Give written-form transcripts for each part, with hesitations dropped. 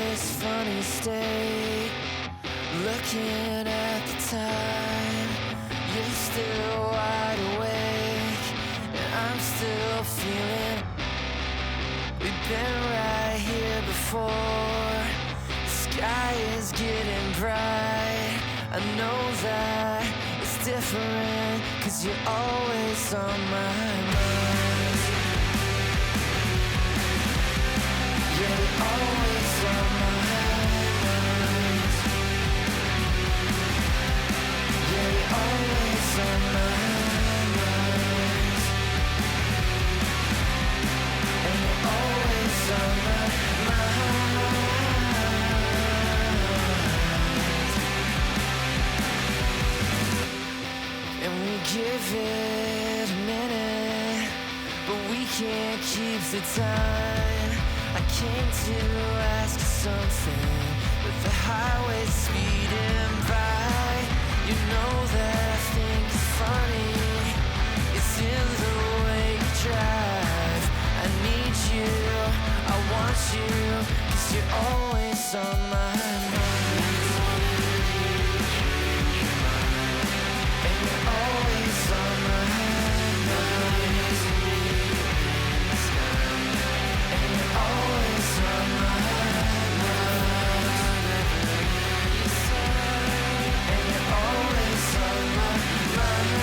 this funny state, looking at the time. You're still wide awake, and I'm still feeling. We've been right here before. The sky is getting bright. I know that it's different, 'cause you're always on my mind. Yeah, you're always on my mind. Yeah, you're always on my mind. And you're always on my mind. And we give it a minute, but we can't keep the time. I came to ask you something, but the highway's speeding by. You know that I think it's funny, it's in the way you drive. I need you, I want you, 'cause you're always on my mind. And you're always on my mind. And you're always on my mind. And you're always on my mind.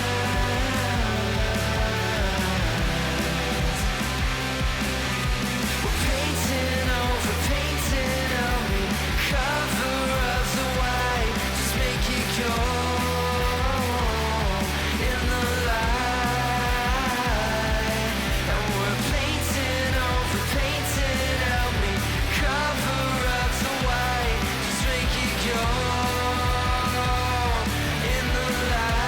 We're painting over me, cover of the white, just make it go in the light. And we're painting over me, cover of the white, just make it go in the light.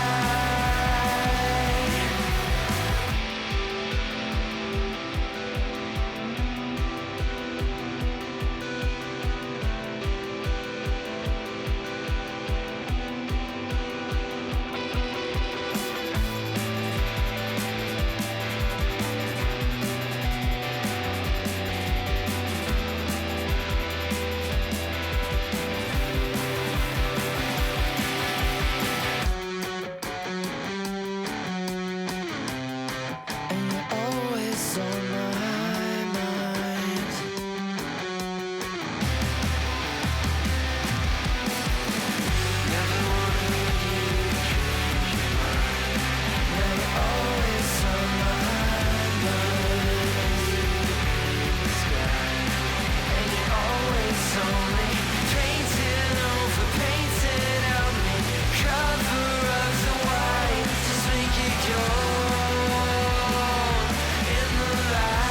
And you're always on my mind. Never wanna leave you, change your mind. Now you're always on my mind. And you're always only painting over me, cover of the white, just make it go in the light.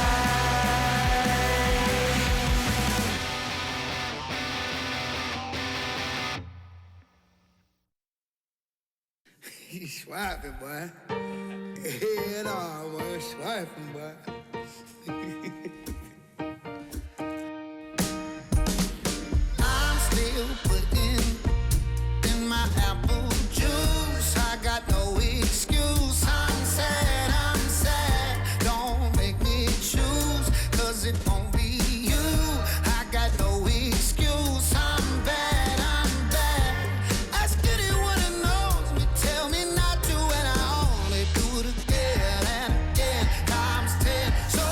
He's swiping, boy. Head on, boy. Swiping, boy. I'm still putting in my apple juice. I got no excuse. I'm sad. Don't make me choose, 'cause it won't be you. I got no excuse. I'm bad. Ask anyone who knows me, tell me not to, and I only do it again and again, times 10. So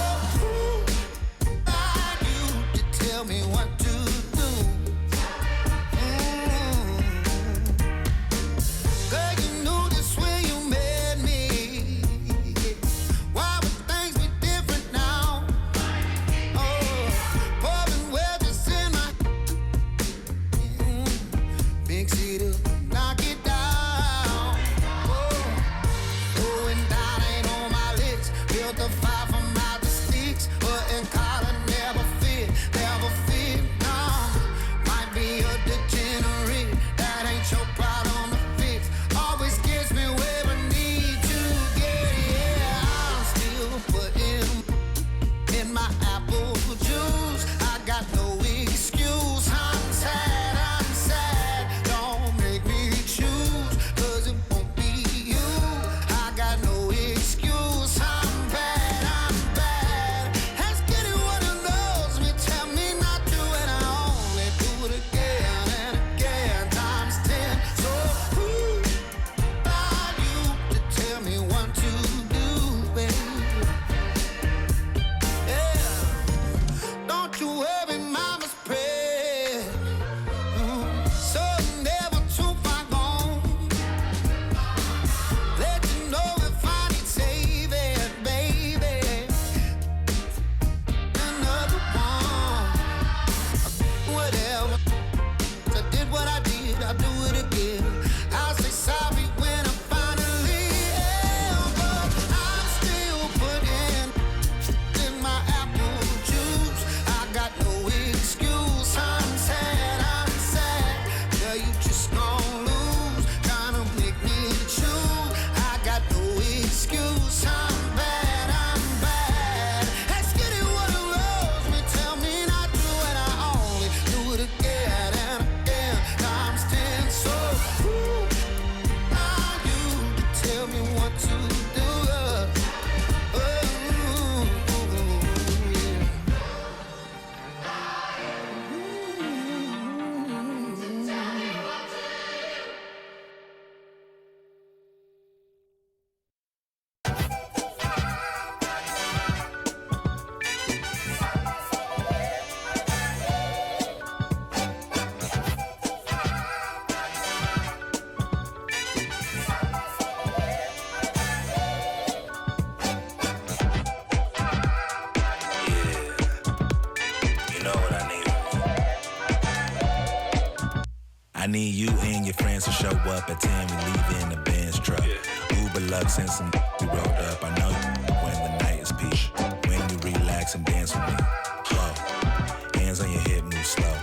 know what I need. I need you and your friends to show up at 10. We leave in the Benz truck. Uber Lux and some we rolled up. I know you when the night is peak. When you relax and dance with me. Whoa. Hands on your hip, move slow.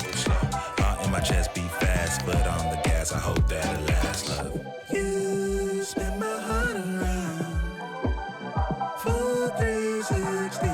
Heart in my chest beat fast, foot on the gas. I hope that it lasts. Love. You spin my heart around for 360.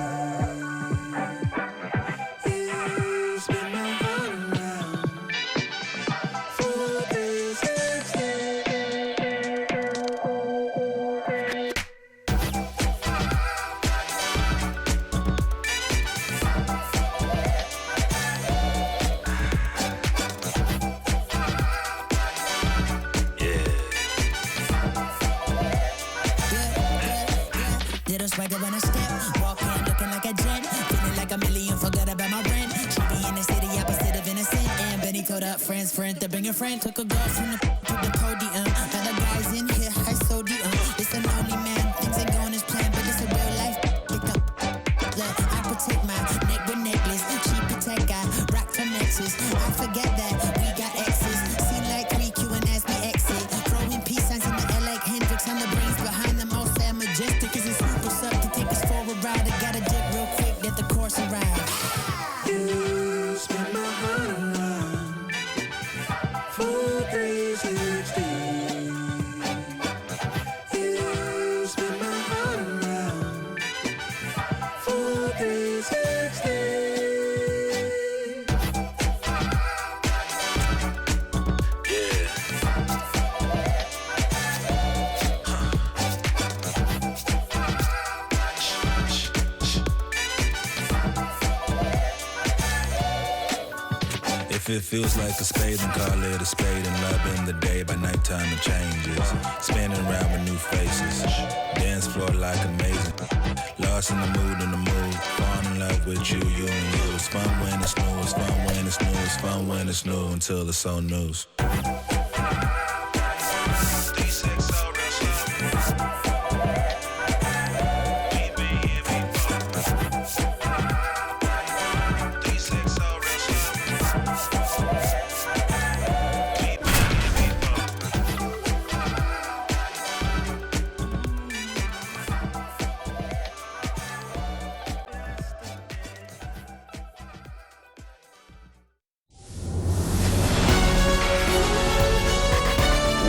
Friend to bring a friend, took a girl from the to the podium. Now the guys in here, high sodium. It's a lonely man, things ain't going as planned, but it's a real life. Look, I protect my neck with necklace. She protect, I rock her nexus. I forget that we got exes. Seem like 3Q and as we exit. Throwing peace signs in the air like Hendrix on the brains behind them. All sad majestic is a super sub to take us for a ride. I gotta dip real quick, let the course arrive. You spin my heart around for 360. You spin my heart around for 360. If it feels like a spade, then call it a spade. And love in the day, by nighttime it changes. Spinning around with new faces. Dance floor like amazing. Lost in the mood, Fall in love with you and you. It's fun when it's new, it's fun when it's new, it's fun when it's new until it's old news.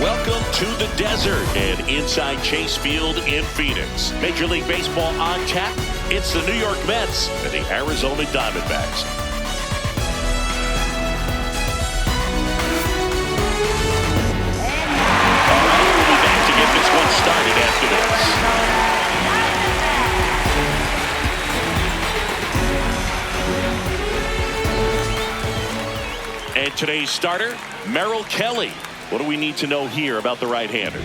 Welcome to the desert and inside Chase Field in Phoenix. Major League Baseball on tap. It's the New York Mets and the Arizona Diamondbacks. All right, we'll be back to get this one started after this. And today's starter, Merrill Kelly. What do we need to know here about the right-hander?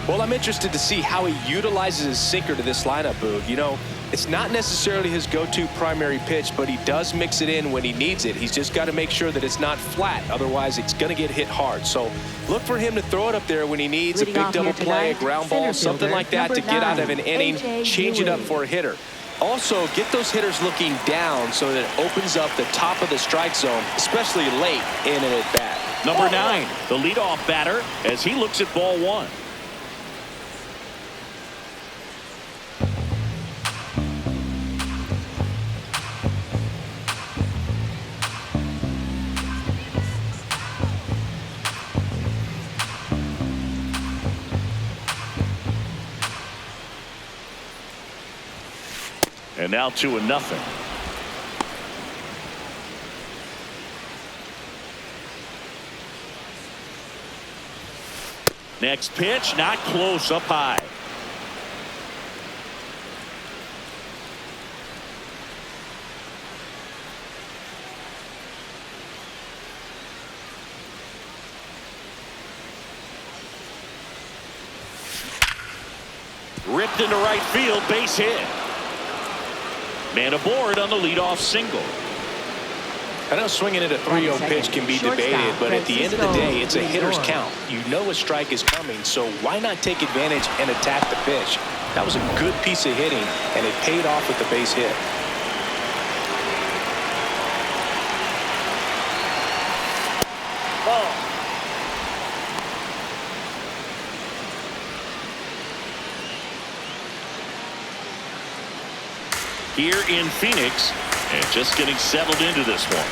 Well, I'm interested to see how he utilizes his sinker to this lineup, Boog. You know, it's not necessarily his go-to primary pitch, but he does mix it in when he needs it. He's just got to make sure that it's not flat. Otherwise, it's going to get hit hard. So look for him to throw it up there when he needs a big double play, a ground ball, something like that to get out of an inning, change it up for a hitter. Also, get those hitters looking down so that it opens up the top of the strike zone, especially late in an at-bat. Number 9, the leadoff batter, as he looks at ball 1. And now 2-0. Next pitch, not close, up high. Ripped into right field, base hit. Man aboard on the leadoff single. I know swinging at a 3-0 pitch can be debated, but at the end of the day, it's a hitter's count. You know a strike is coming, so why not take advantage and attack the pitch? That was a good piece of hitting, and it paid off with the base hit. here in Phoenix and just getting settled into this one.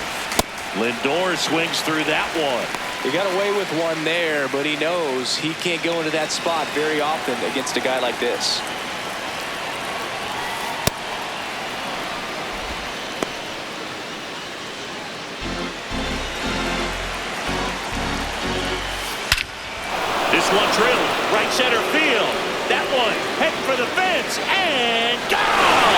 Lindor swings through that one. He got away with one there, but he knows he can't go into that spot very often against a guy like this. This one drilled right center field. That one heading for the fence and gone.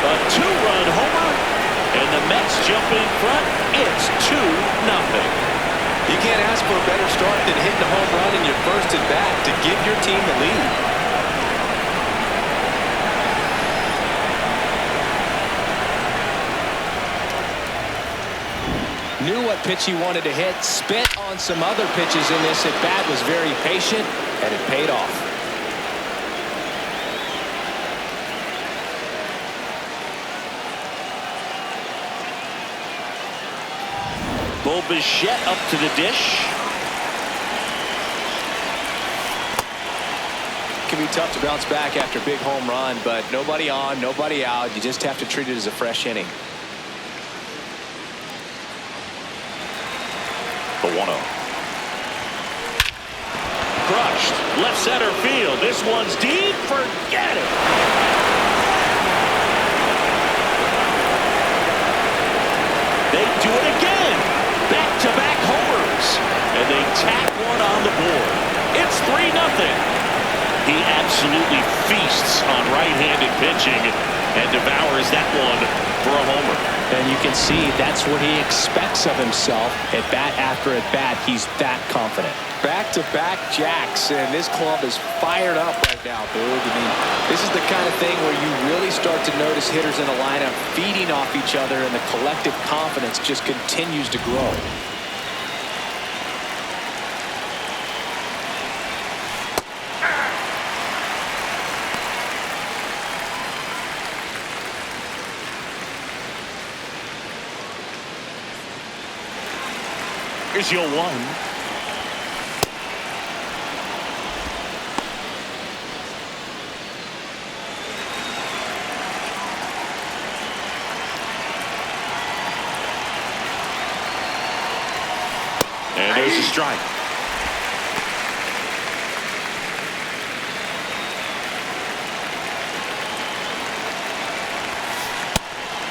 A two-run homer, and the Mets jump in front. It's 2-0. You can't ask for a better start than hitting a home run in your first at bat to give your team the lead. Knew what pitch he wanted to hit, spit on some other pitches in this at bat, was very patient, and it paid off. Bo Bichette up to the dish. It can be tough to bounce back after a big home run, but nobody on, nobody out. You just have to treat it as a fresh inning. The 1-0. Crushed. Left center field. This one's deep. Forget it. They do it again. Back-to-back homers. And they tack one on the board. It's 3-0. He absolutely feasts on right-handed pitching and devours that one for a homer. And you can see that's what he expects of himself at bat after at bat. He's that confident. Back-to-back jacks, and this club is fired up right now, Boog. I mean, this is the kind of thing where you really start to notice hitters in a lineup feeding off each other, and the collective confidence just continues to grow. Here's your 1. And there's a strike.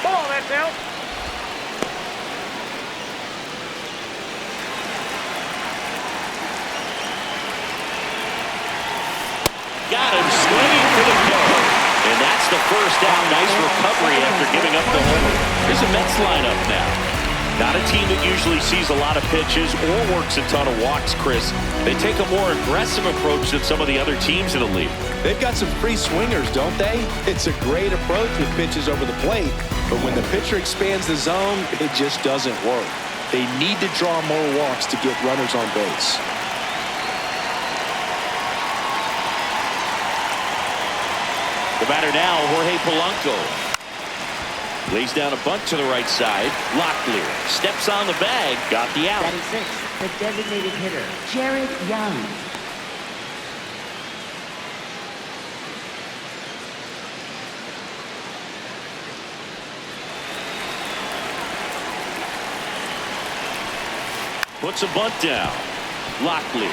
Ball, that's out. Got him swinging for the kill. And that's the first down. Nice recovery after giving up the homer. Here's a Mets lineup now. Not a team that usually sees a lot of pitches or works a ton of walks, Chris. They take a more aggressive approach than some of the other teams in the league. They've got some free swingers, don't they? It's a great approach with pitches over the plate, but when the pitcher expands the zone, it just doesn't work. They need to draw more walks to get runners on base. The batter now, Jorge Polanco. Lays down a bunt to the right side. Locklear steps on the bag. Got the out. Batting 6, the designated hitter, Jared Young. Puts a bunt down. Locklear.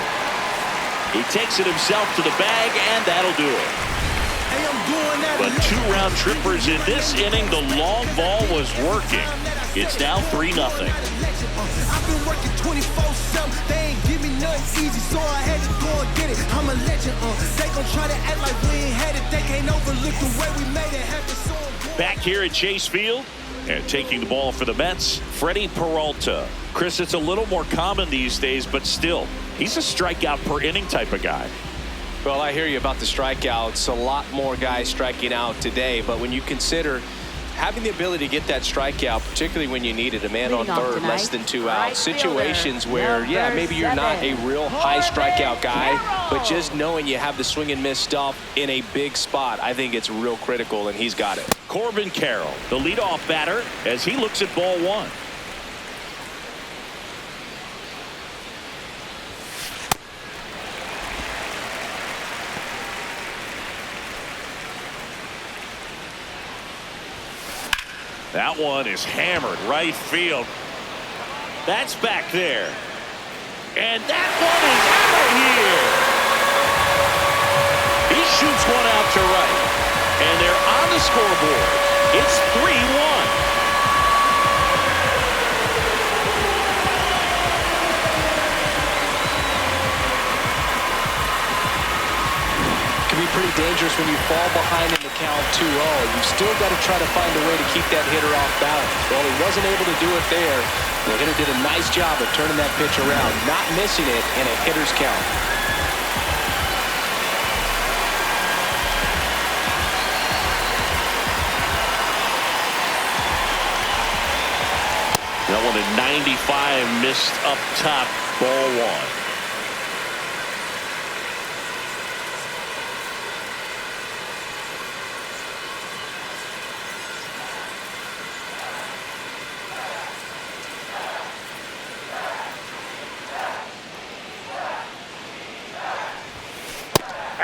He takes it himself to the bag, and that'll do it. But 2 round trippers in this inning. The long ball was working. It's now 3-0. I've been working 24/7. They ain't give me nothing easy, so I had to go and get it. I'm a legend. They gon' try to act like we ain't had it. They can't overlook the way we made it happen. So back here at Chase Field and taking the ball for the Mets, Freddy Peralta. Chris, it's a little more common these days, but still, he's a strikeout per inning type of guy. Well, I hear you about the strikeouts. A lot more guys striking out today, but when you consider having the ability to get that strikeout, particularly when you need it, a man on third, less than 2 outs, situations where, yeah, maybe you're not a real high strikeout guy, but just knowing you have the swing and miss stuff in a big spot, I think it's real critical, and he's got it. Corbin Carroll, the leadoff batter, as he looks at ball 1. That one is hammered right field. That's back there. And that one is out of here. He shoots one out to right. And they're on the scoreboard. It's 3-1. Pretty dangerous when you fall behind in the count 2-0. You've still got to try to find a way to keep that hitter off balance. Well, he wasn't able to do it there. The hitter did a nice job of turning that pitch around, not missing it in a hitter's count. That one at 95, missed up top, ball one.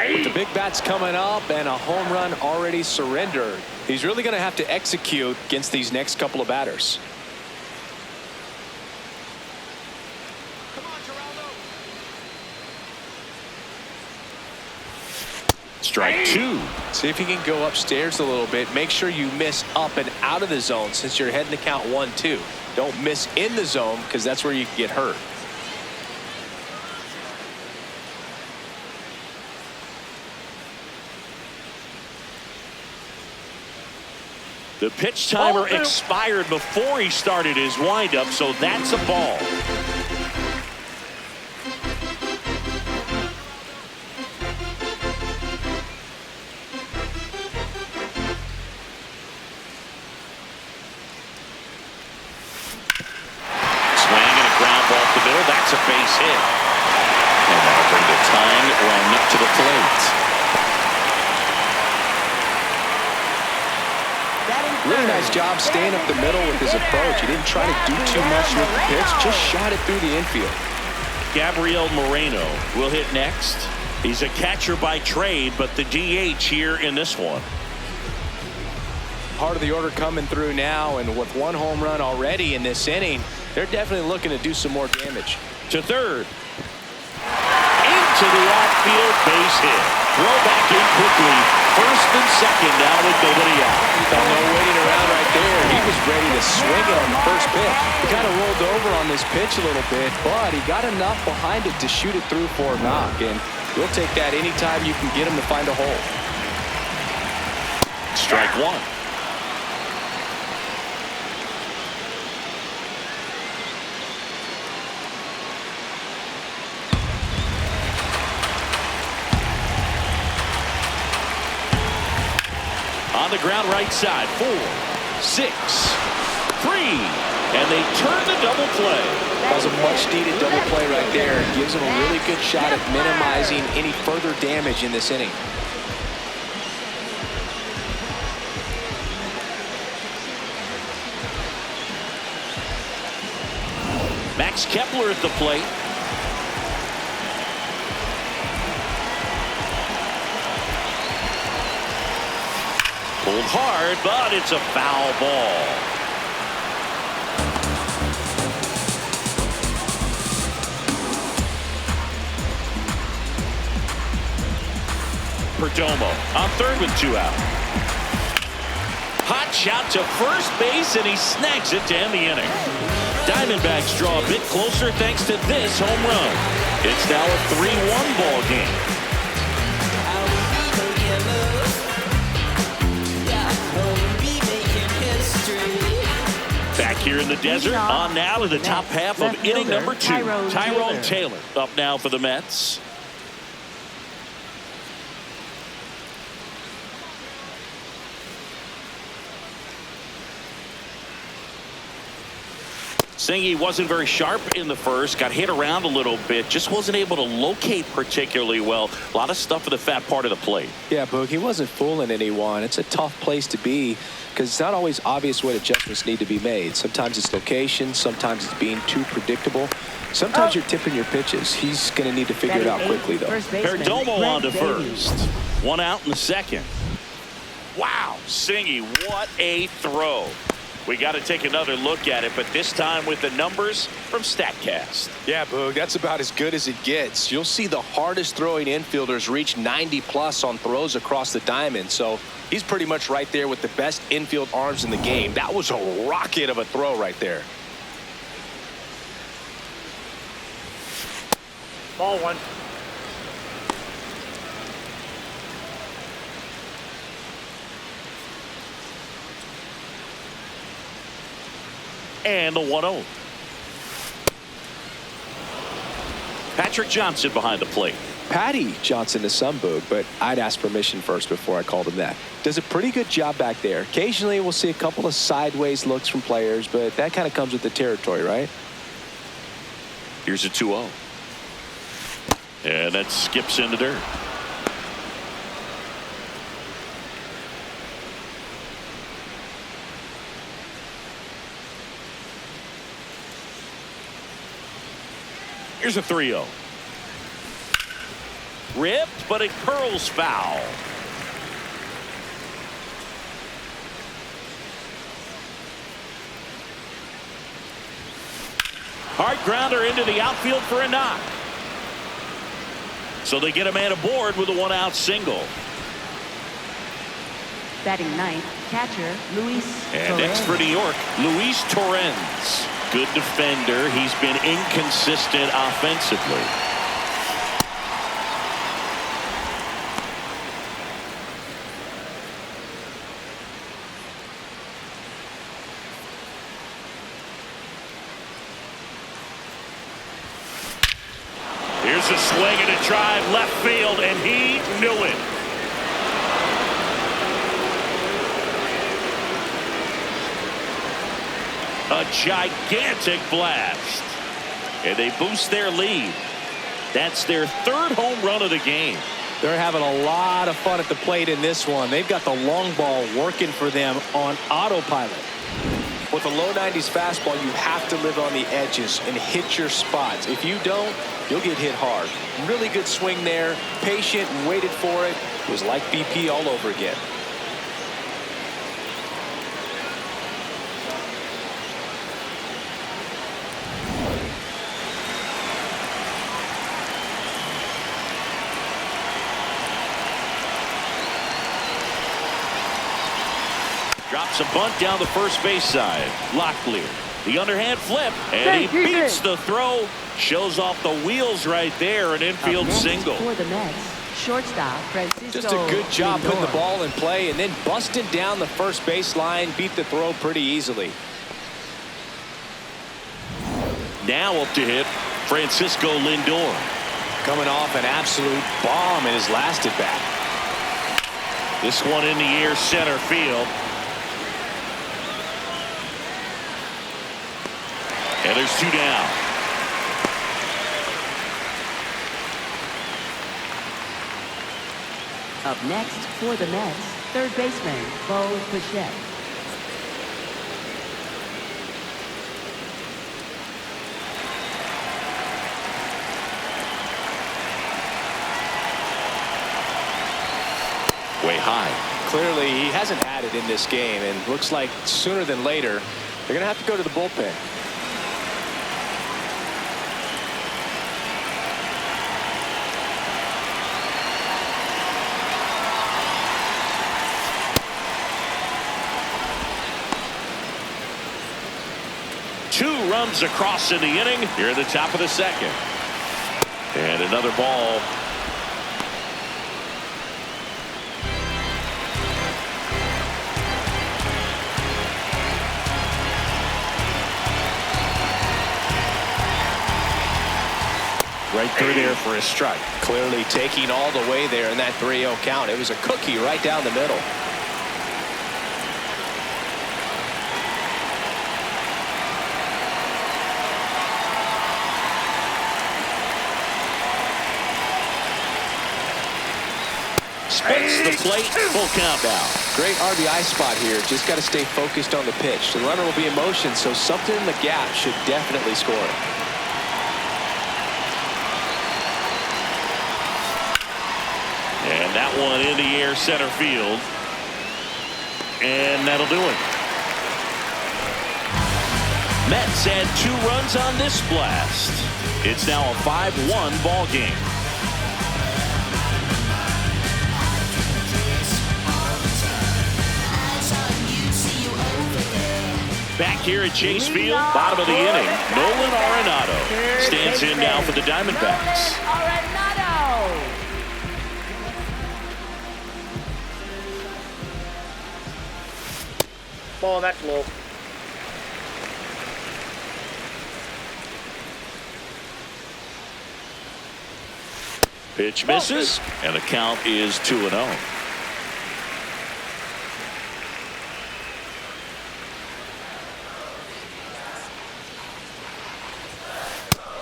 With the big bats coming up and a home run already surrendered, he's really going to have to execute against these next couple of batters. Strike two. See if you can go upstairs a little bit. Make sure you miss up and out of the zone since you're heading to count 1-2. Don't miss in the zone because that's where you can get hurt. The pitch timer expired before he started his windup, so that's a ball. Swing and a ground ball up the middle. That's a base hit. And that'll bring the tying run up to the plate. Really nice job staying up the middle with his approach. He didn't try to do too much with the pitch, just shot it through the infield. Gabriel Moreno will hit next. He's a catcher by trade, but the DH here in this one. Part of the order coming through now, and with one home run already in this inning, they're definitely looking to do some more damage. To third. Into the outfield, base hit. Throw back in quickly. First and second now with nobody out. No waiting around right there. He was ready to swing it on the first pitch. He kind of rolled over on this pitch a little bit, but he got enough behind it to shoot it through for a knock, and we'll take that anytime you can get him to find a hole. Strike one. On the ground right side, 4, 6, 3, and they turn the double play. That was a much-needed double play right there. It gives them a really good shot at minimizing any further damage in this inning. Max Kepler at the plate. Pulled hard, but it's a foul ball. Perdomo on third with 2 out. Hot shot to first base, and he snags it to end the inning. Diamondbacks draw a bit closer thanks to this home run. It's now a 3-1 ball game. Back here in the desert, on now to the top half of inning number 2. Tyrone Taylor up now for the Mets. Singy wasn't very sharp in the first, got hit around a little bit, just wasn't able to locate particularly well. A lot of stuff in the fat part of the plate. Yeah, Boog, he wasn't fooling anyone. It's a tough place to be because it's not always obvious what adjustments need to be made. Sometimes it's location, sometimes it's being too predictable. Sometimes you're tipping your pitches. He's going to need to figure it out quickly, though. Perdomo on to first. 1 out in the second. Wow, Singy, what a throw. We got to take another look at it, but this time with the numbers from StatCast. Yeah, Boog, that's about as good as it gets. You'll see the hardest throwing infielders reach 90+ on throws across the diamond, so he's pretty much right there with the best infield arms in the game. That was a rocket of a throw right there. Ball one. And the 1-0. Patrick Johnson behind the plate. Patty Johnson to some, Boog, but I'd ask permission first before I called him that. Does a pretty good job back there. Occasionally we'll see a couple of sideways looks from players, but that kind of comes with the territory, right? Here's a 2-0. And that skips into dirt. Here's a 3-0. Ripped, but it curls foul. Hard grounder into the outfield for a knock. So they get a man aboard with a 1-out single. Batting ninth, catcher Luis And next for New York, Luis Torrens. Good defender. He's been inconsistent offensively. Here's a swing and a drive left field, and he knew it. A gigantic blast. And they boost their lead. That's their third home run of the game. They're having a lot of fun at the plate in this one. They've got the long ball working for them on autopilot. With a low 90s fastball, you have to live on the edges and hit your spots. If you don't, you'll get hit hard. Really good swing there. Patient and waited for it. It was like BP all over again. Drops a bunt down the first base side. Locklear. The underhand flip. And he beats the throw. Shows off the wheels right there. An infield single. For the Mets, shortstop Francisco Just a good job putting the Lindor. ball in play and then busting down the first base line. Beat the throw pretty easily. Now up to hit Francisco Lindor. Coming off an absolute bomb in his last at bat. This one in the air center field. And there's two down. Up next for the Mets, third baseman Bo Bichette. Way high. Clearly, he hasn't had it in this game, and looks like sooner than later, they're going to have to go to the bullpen. Two runs across in the inning here at the top of the second. And another ball. Right through there for a strike. Clearly taking all the way there in that 3-0 count. It was a cookie right down the middle. Spins the plate, full count now. Great RBI spot here. Just got to stay focused on the pitch. The runner will be in motion, so something in the gap should definitely score. And that one in the air center field. And that'll do it. Mets add 2 runs on this blast. It's now a 5-1 ball game. Back here at Chase Field, bottom of the inning, Nolan Arenado stands in now for the Diamondbacks. Ball, that's low. Pitch misses, and the count is 2-0.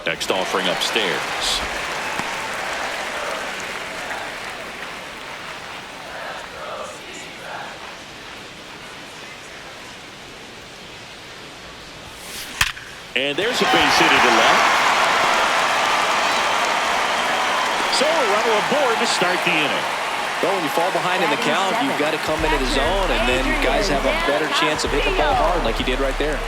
Next offering upstairs. And there's a base hit to left. So a runner aboard to start the inning. Well, when you fall behind in the count, you've got to come into the zone, and then guys have a better chance of hitting the ball hard like you did right there.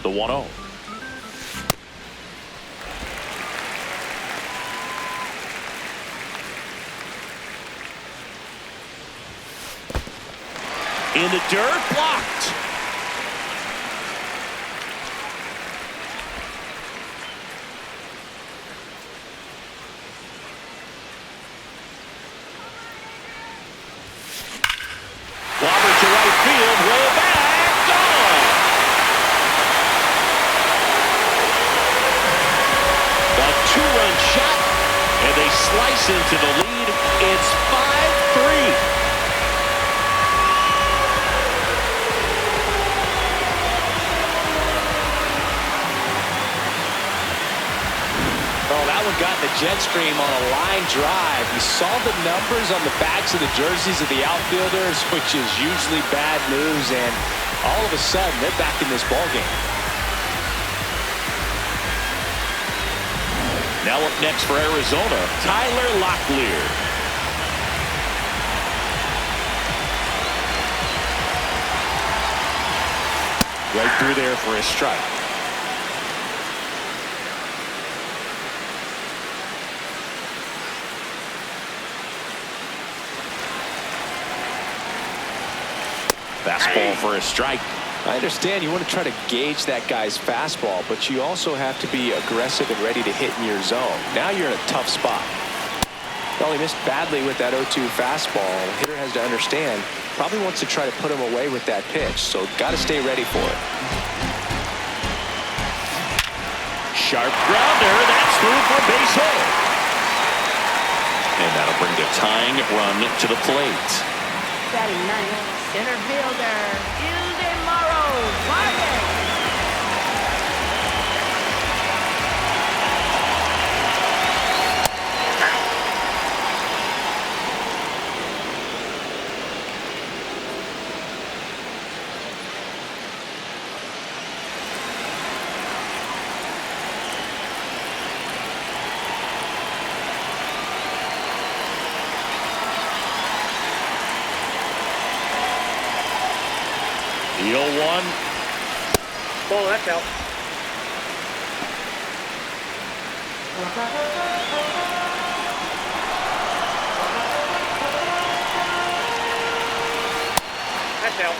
The 1-0. In the dirt, blocked. Robert to right field, way back, gone. A 2-run shot, and they slice into the lead. It's 5-3. Oh, that one got in the jet stream on a line drive. You saw the numbers on the backs of the jerseys of the outfielders, which is usually bad news, and all of a sudden they're back in this ball game. Now up next for Arizona, Tyler Locklear. Right through there for a strike. Fastball for a strike. I understand you want to try to gauge that guy's fastball, but you also have to be aggressive and ready to hit in your zone. Now you're in a tough spot. Well, he missed badly with that 0-2 fastball. The hitter has to understand, probably wants to try to put him away with that pitch, so got to stay ready for it. Sharp grounder, that's through for a base hit. And that'll bring the tying run to the plate. Batting ninth, center fielder, Vargas. The 0-1. Ball, that's out. That's out.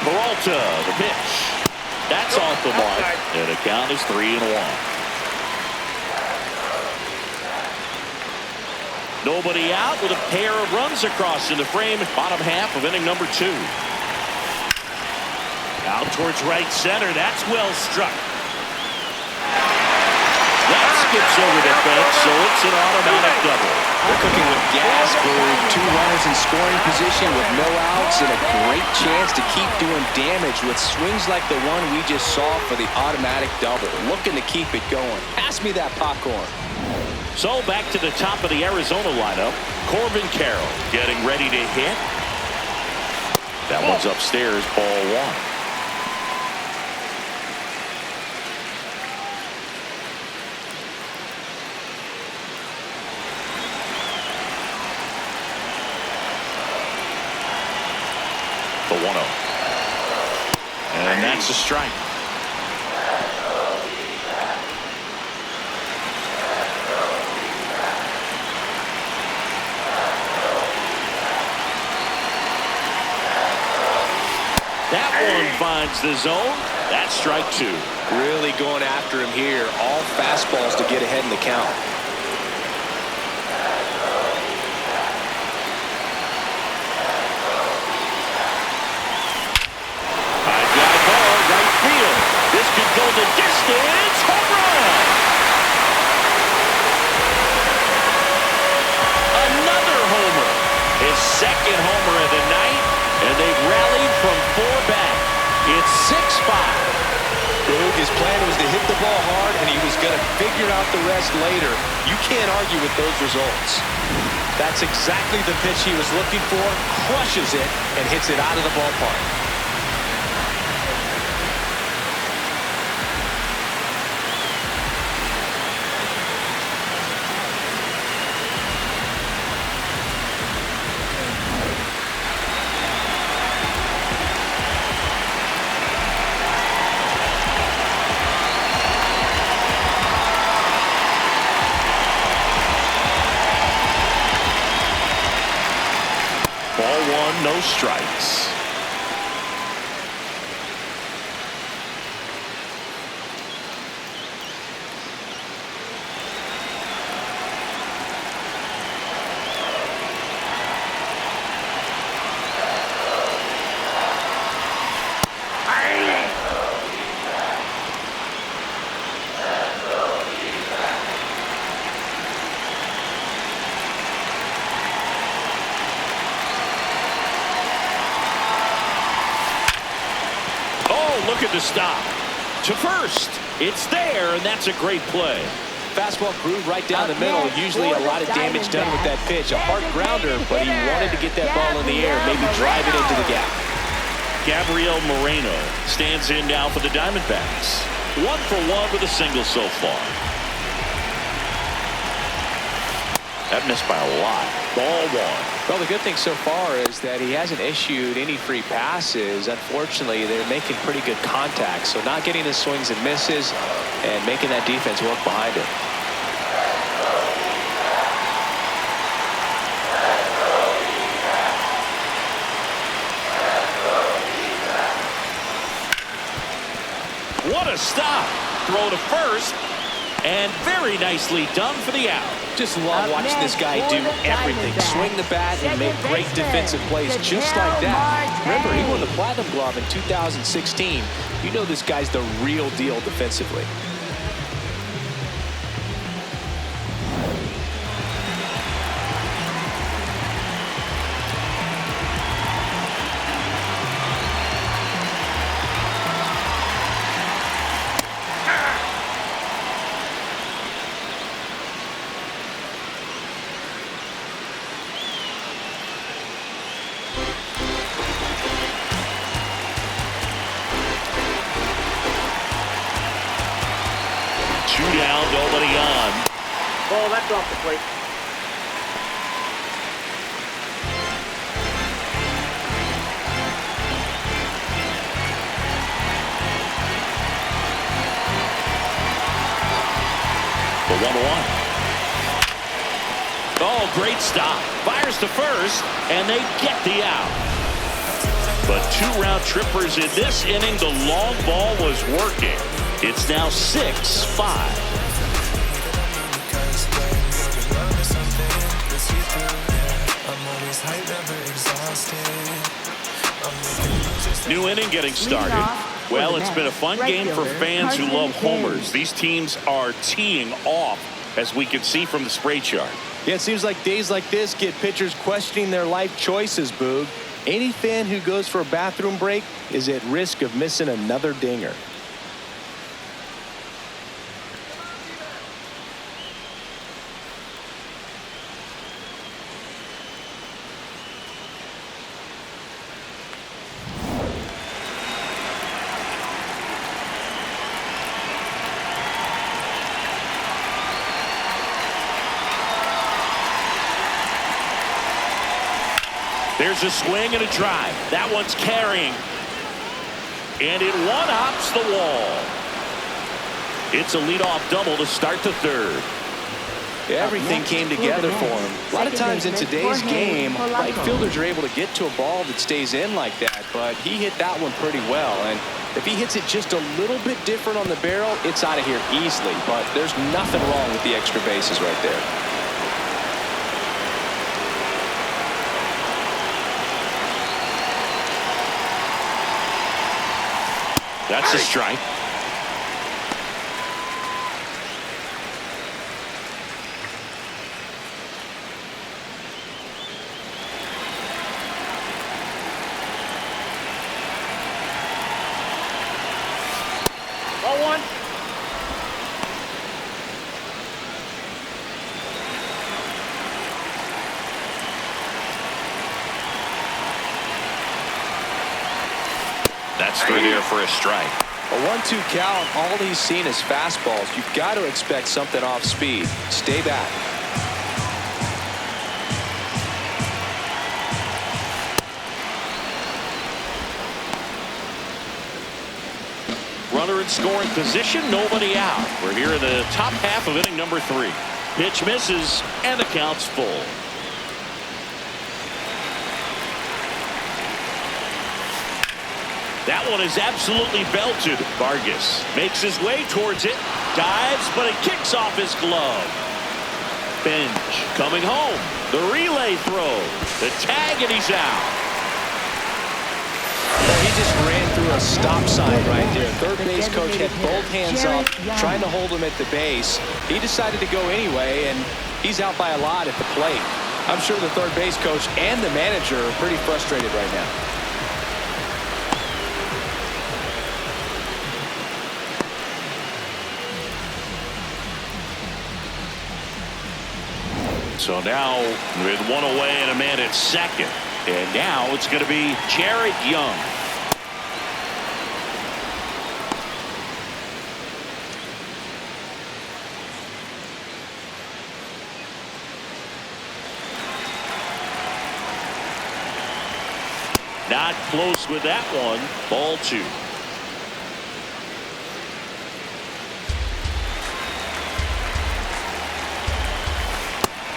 Peralta, the pitch. That's off the mark. And the count is 3-1. Nobody out with a pair of runs across in the frame. Bottom half of inning number 2. Out towards right center. That's well struck. That's skips over the fence, so it's an automatic double. They're cooking with gas, Boog. 2 runners in scoring position with no outs and a great chance to keep doing damage with swings like the one we just saw for the automatic double. Looking to keep it going. Pass me that popcorn. So back to the top of the Arizona lineup. Corbin Carroll getting ready to hit. That one's upstairs, ball 1. The 1-0. And that's a strike. That one finds the zone. That's strike 2. Really going after him here. All fastballs to get ahead in the count. This could go the distance. Home run! Another homer. His second homer of the night, and they've rallied from 4 back. It's 6-5. His plan was to hit the ball hard, and he was going to figure out the rest later. You can't argue with those results. That's exactly the pitch he was looking for. Crushes it and hits it out of the ballpark. Ball 1, no strikes. Look at the stop. To first. It's there, and that's a great play. Fastball groove right down the middle. Usually a lot of damage done with that pitch. A hard grounder, but he wanted to get that ball in the air, maybe drive it into the gap. Gabriel Moreno stands in now for the Diamondbacks. 1 for 1 with a single so far. That missed by a lot. Ball 1. Well, the good thing so far is that he hasn't issued any free passes. Unfortunately, they're making pretty good contact, so not getting the swings and misses and making that defense work behind it. What a stop. Throw to first, and very nicely done for the out. Just love watching this guy do everything. Swing the bat and make great defensive plays just like that. Remember, he won the Platinum Glove in 2016. You know this guy's the real deal defensively. Two down, nobody on. Oh, that's off the plate. The 1-1. Oh, great stop. Fires to first, and they get the out. But 2 round trippers in this inning. The long ball was working. It's now 6-5. New inning getting started. Well, it's been a fun game for fans who love homers. These teams are teeing off, as we can see from the spray chart. Yeah, it seems like days like this get pitchers questioning their life choices, Boog. Any fan who goes for a bathroom break is at risk of missing another dinger. There's a swing and a drive. That one's carrying. And it one-hops the wall. It's a leadoff double to start the third. Yeah, everything came together for him. A lot of times in today's game, right fielders are able to get to a ball that stays in like that, but he hit that one pretty well. And if he hits it just a little bit different on the barrel, it's out of here easily. But there's nothing wrong with the extra bases right there. That's a strike. Ball one. That's through there for a strike. A 1-2 count, all he's seen is fastballs. You've got to expect something off speed. Stay back. Runner in scoring position, nobody out. We're here in the top half of inning number 3. Pitch misses, and the count's full. That one is absolutely belted. Vargas makes his way towards it, dives, but it kicks off his glove. Bench coming home. The relay throw, the tag, and he's out. Well, he just ran through a stop sign right there. Third base coach had both hands up, trying to hold him at the base. He decided to go anyway, and he's out by a lot at the plate. I'm sure the third base coach and the manager are pretty frustrated right now. So now with one away and a man at second. And now it's going to be Jared Young. Not close with that one. Ball 2.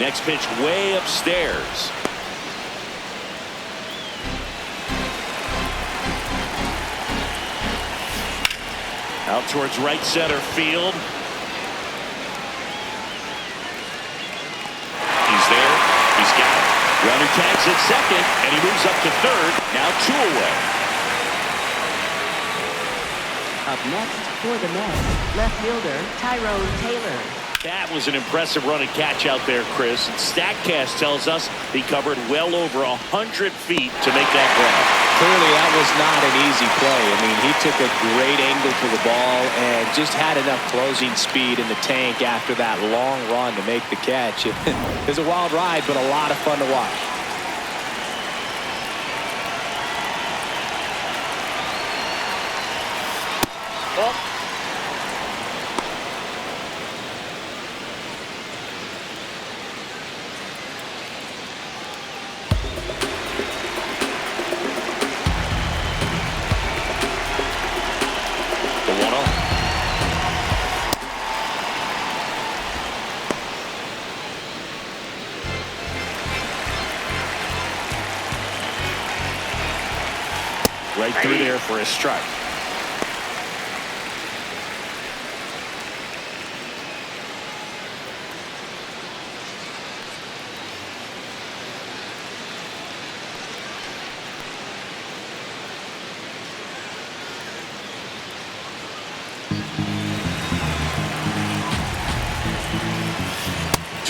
Next pitch way upstairs. Out towards right center field. He's there. He's got it. Runner tags at second, and he moves up to third. Now 2 away. Up next for the Mets, left fielder Tyrone Taylor. That was an impressive run and catch out there, Chris. And StatCast tells us he covered well over 100 feet to make that grab. Clearly, that was not an easy play. I mean, he took a great angle to the ball and just had enough closing speed in the tank after that long run to make the catch. It was a wild ride, but a lot of fun to watch. Ball. Right through there for a strike.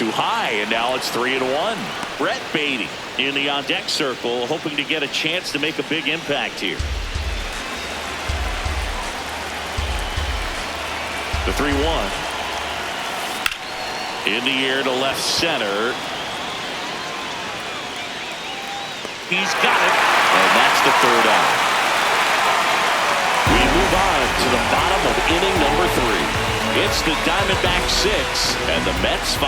too high, and now it's 3-1. Brett Beatty in the on-deck circle, hoping to get a chance to make a big impact here. The 3-1. In the air to left center. He's got it, and that's the third out. We move on to the bottom of inning number 3. It's the Diamondbacks 6 and the Mets 5.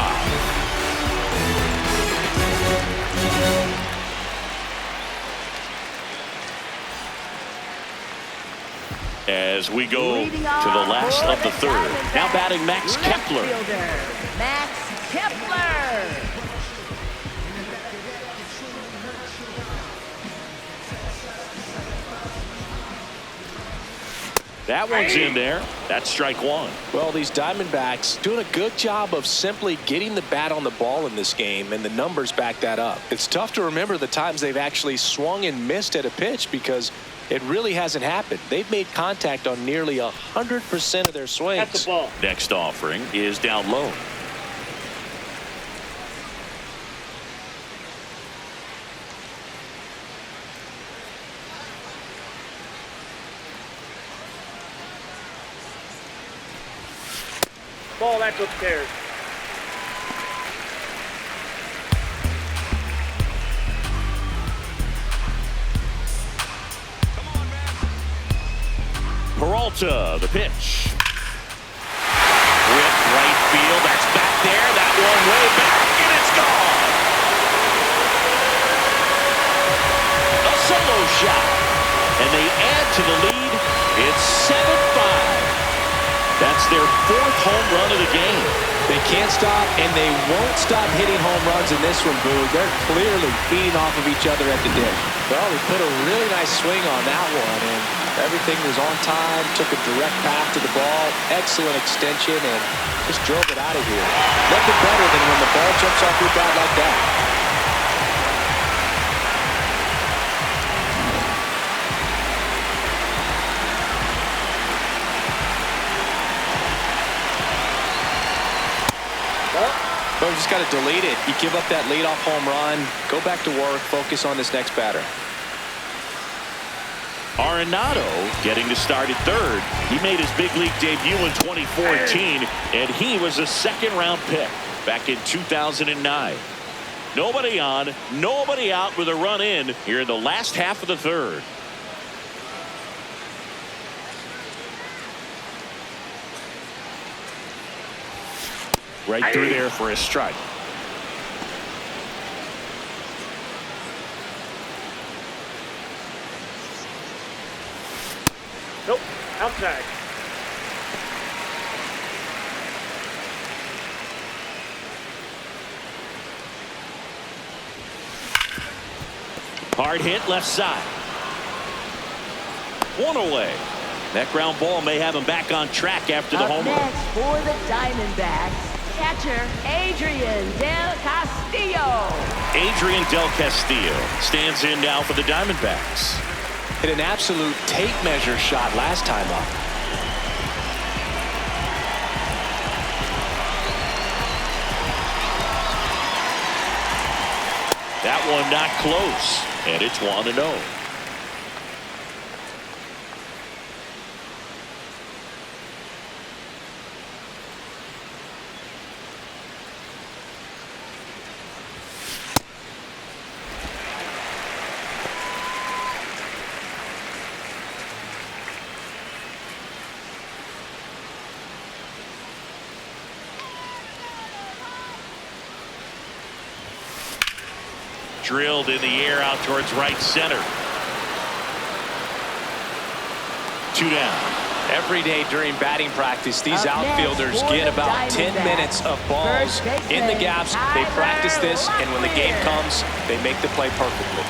As we go to the last of the third. Now batting Max Kepler. Max Kepler. That one's in there. That's strike 1. Well, these Diamondbacks doing a good job of simply getting the bat on the ball in this game, and the numbers back that up. It's tough to remember the times they've actually swung and missed at a pitch because it really hasn't happened. They've made contact on nearly 100% of their swings. That's the ball. Next offering is down low. Ball, that's upstairs. Peralta, the pitch. Rip right field. That's back there. That one way back, and it's gone. A solo shot. And they add to the lead. It's 7-5. That's their 4th home run of the game. They can't stop, and they won't stop hitting home runs in this one, Boo. They're clearly feeding off of each other at the dish. Well, they put a really nice swing on that one, and everything was on time, took a direct path to the ball, excellent extension, and just drove it out of here. Nothing better than when the ball jumps off your bat like that. But we just got to delete it. You give up that leadoff home run, go back to work, focus on this next batter. Arenado getting to start at third. He made his big league debut in 2014, and he was a second-round pick back in 2009. Nobody on, nobody out with a run in here in the last half of the third. Right through there for a strike. Nope, outside. Hard hit left side. One away. That ground ball may have him back on track after the homer. Next for the Diamondbacks, catcher Adrian Del Castillo. Adrian Del Castillo stands in now for the Diamondbacks. Hit an absolute tape measure shot last time up. That one not close, and it's 1-0. Drilled in the air out towards right center. 2 down. Every day during batting practice, these outfielders get about 10 minutes of balls in the gaps. They practice this, and when the game comes, they make the play perfectly.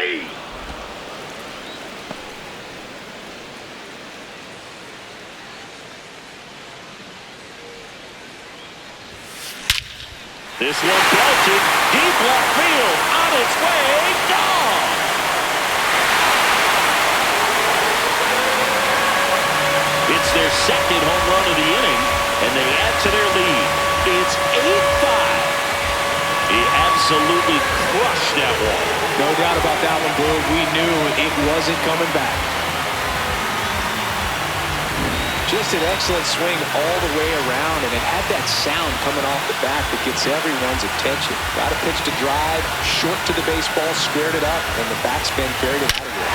Hey! This one belted deep left field, on its way, gone! It's their second home run of the inning, and they add to their lead. It's 8-5. He absolutely crushed that one. No doubt about that one, Boo. We knew it wasn't coming back. Just an excellent swing all the way around, and it had that sound coming off the bat that gets everyone's attention. Got a pitch to drive, short to the baseball, squared it up, and the backspin carried it out of here.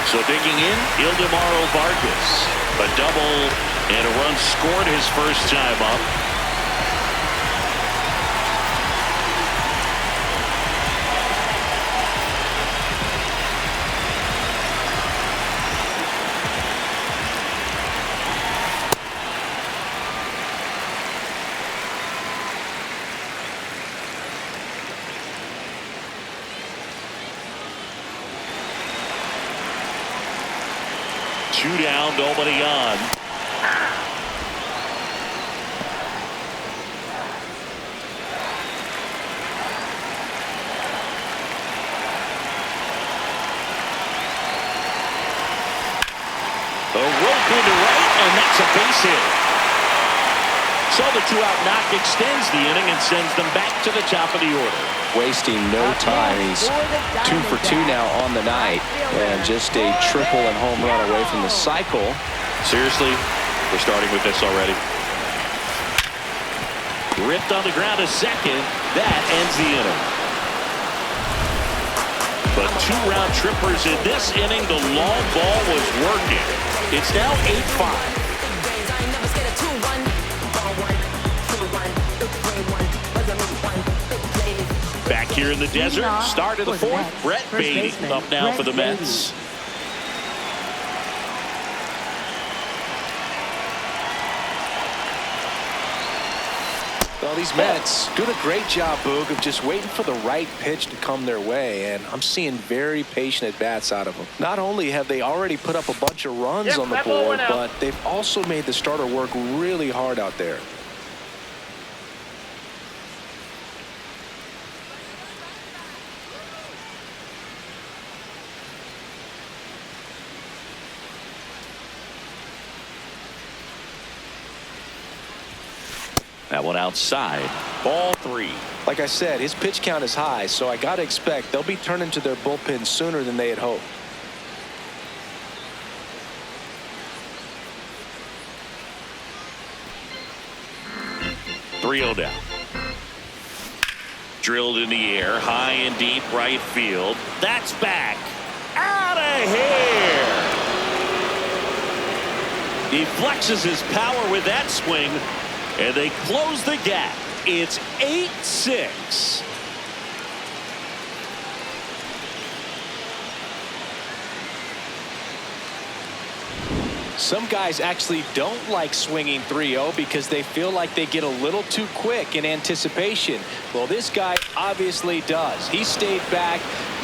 So digging in, Ildemaro Vargas. A double and a run scored his first time up. Two down, nobody on. A rope into right, and that's a base hit. So the two-out knock extends the inning and sends them back to the top of the order. Wasting no time. He's 2 for 2 now on the night, and just a triple and home run away from the cycle. Seriously, we're starting with this already. Ripped on the ground a second. That ends the inning. But 2 round trippers in this inning. The long ball was working. It's now 8-5. Back here in the desert, start of the fourth. Brett Beatty up now for the Mets. Well, these Mets doing a great job, Boog, of just waiting for the right pitch to come their way, and I'm seeing very patient at-bats out of them. Not only have they already put up a bunch of runs on the board, but they've also made the starter work really hard out there. That one outside. Ball 3. Like I said, his pitch count is high, so I got to expect they'll be turning to their bullpen sooner than they had hoped. .3-0 down. Drilled in the air, high and deep right field. That's back. Out of here. He flexes his power with that swing, and they close the gap. It's 8-6. Some guys actually don't like swinging 3-0 because they feel like they get a little too quick in anticipation. Well, this guy obviously does. He stayed back,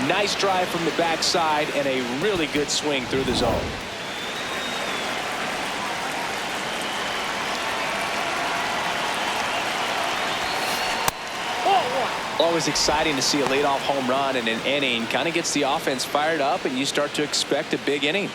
nice drive from the backside, and a really good swing through the zone. Always exciting to see a leadoff home run in an inning. Kind of gets the offense fired up, and you start to expect a big inning.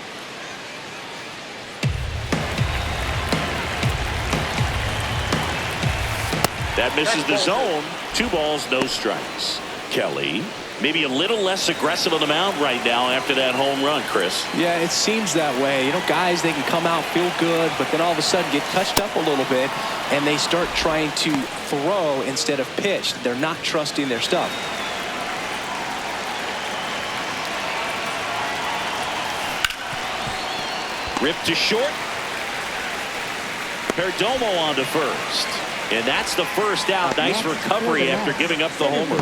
That misses the zone. 2 balls, no strikes. Kelly, maybe a little less aggressive on the mound right now after that home run, Chris. Yeah, it seems that way. You know, guys, they can come out, feel good, but then all of a sudden get touched up a little bit, and they start trying to throw instead of pitch. They're not trusting their stuff. Ripped to short. Perdomo on to first. And that's the first out. Nice recovery after giving up the homer.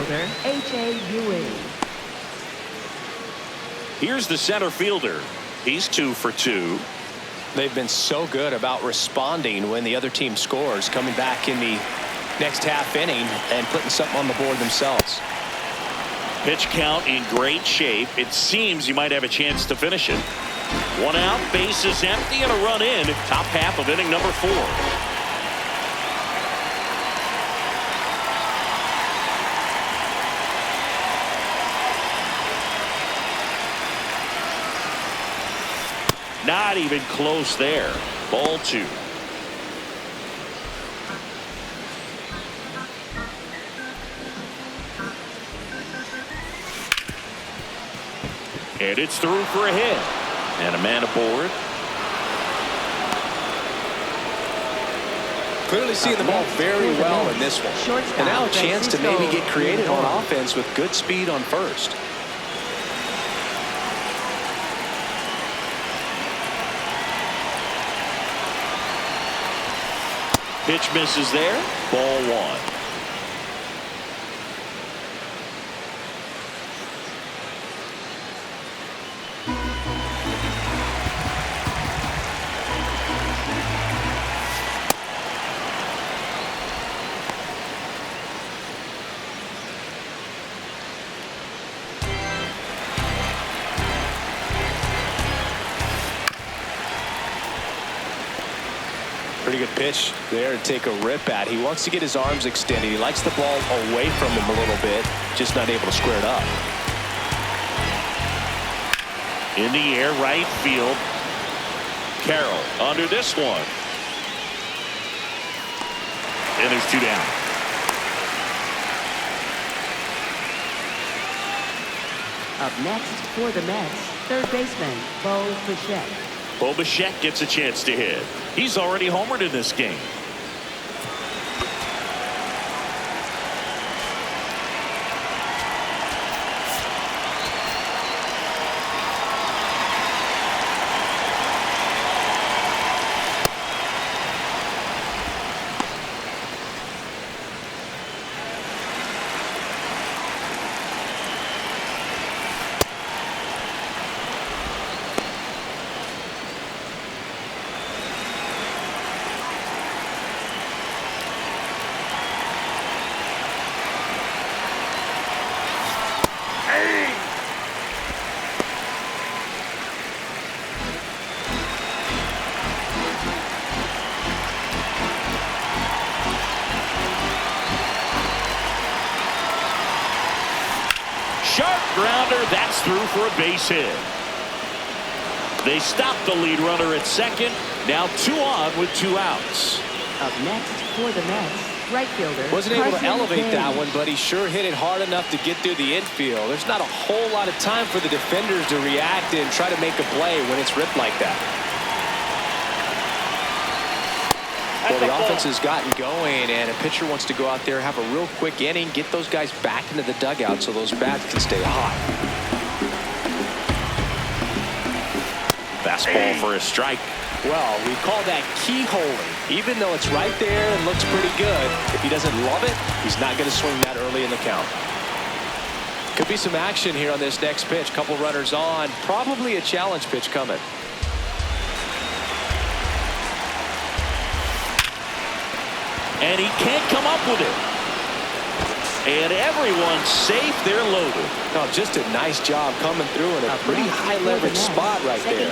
Here's the center fielder. He's 2 for 2. They've been so good about responding when the other team scores, coming back in the next half inning and putting something on the board themselves. Pitch count in great shape. It seems you might have a chance to finish it. One out, bases empty, and a run in. Top half of inning number 4. Not even close there. Ball 2. And it's through for a hit. And a man aboard. Clearly seeing the ball very well in this one. And now a chance to maybe get creative on offense with good speed on first. Pitch misses there. Ball 1. Pretty good pitch there to take a rip at. He wants to get his arms extended. He likes the ball away from him a little bit, just not able to square it up. In the air, right field. Carroll under this one. And there's 2 down. Up next for the Mets, third baseman, Bo Bichette. Bo Bichette gets a chance to hit. He's already homered in this game. Sharp grounder, that's through for a base hit. They stopped the lead runner at second. Now 2 on with 2 outs. Up next for the Mets, right fielder. Wasn't able to Carson elevate Day. that one, but he sure hit it hard enough to get through the infield. There's not a whole lot of time for the defenders to react and try to make a play when it's ripped like that. Well, the offense has gotten going, and a pitcher wants to go out there, have a real quick inning, get those guys back into the dugout so those bats can stay hot. Fastball for a strike. Well, we call that keyholing. Even though it's right there and looks pretty good, if he doesn't love it, he's not going to swing that early in the count. Could be some action here on this next pitch. Couple runners on. Probably a challenge pitch coming. And he can't come up with it. And everyone's safe. They're loaded. Oh, just a nice job coming through in a pretty high leverage spot right there.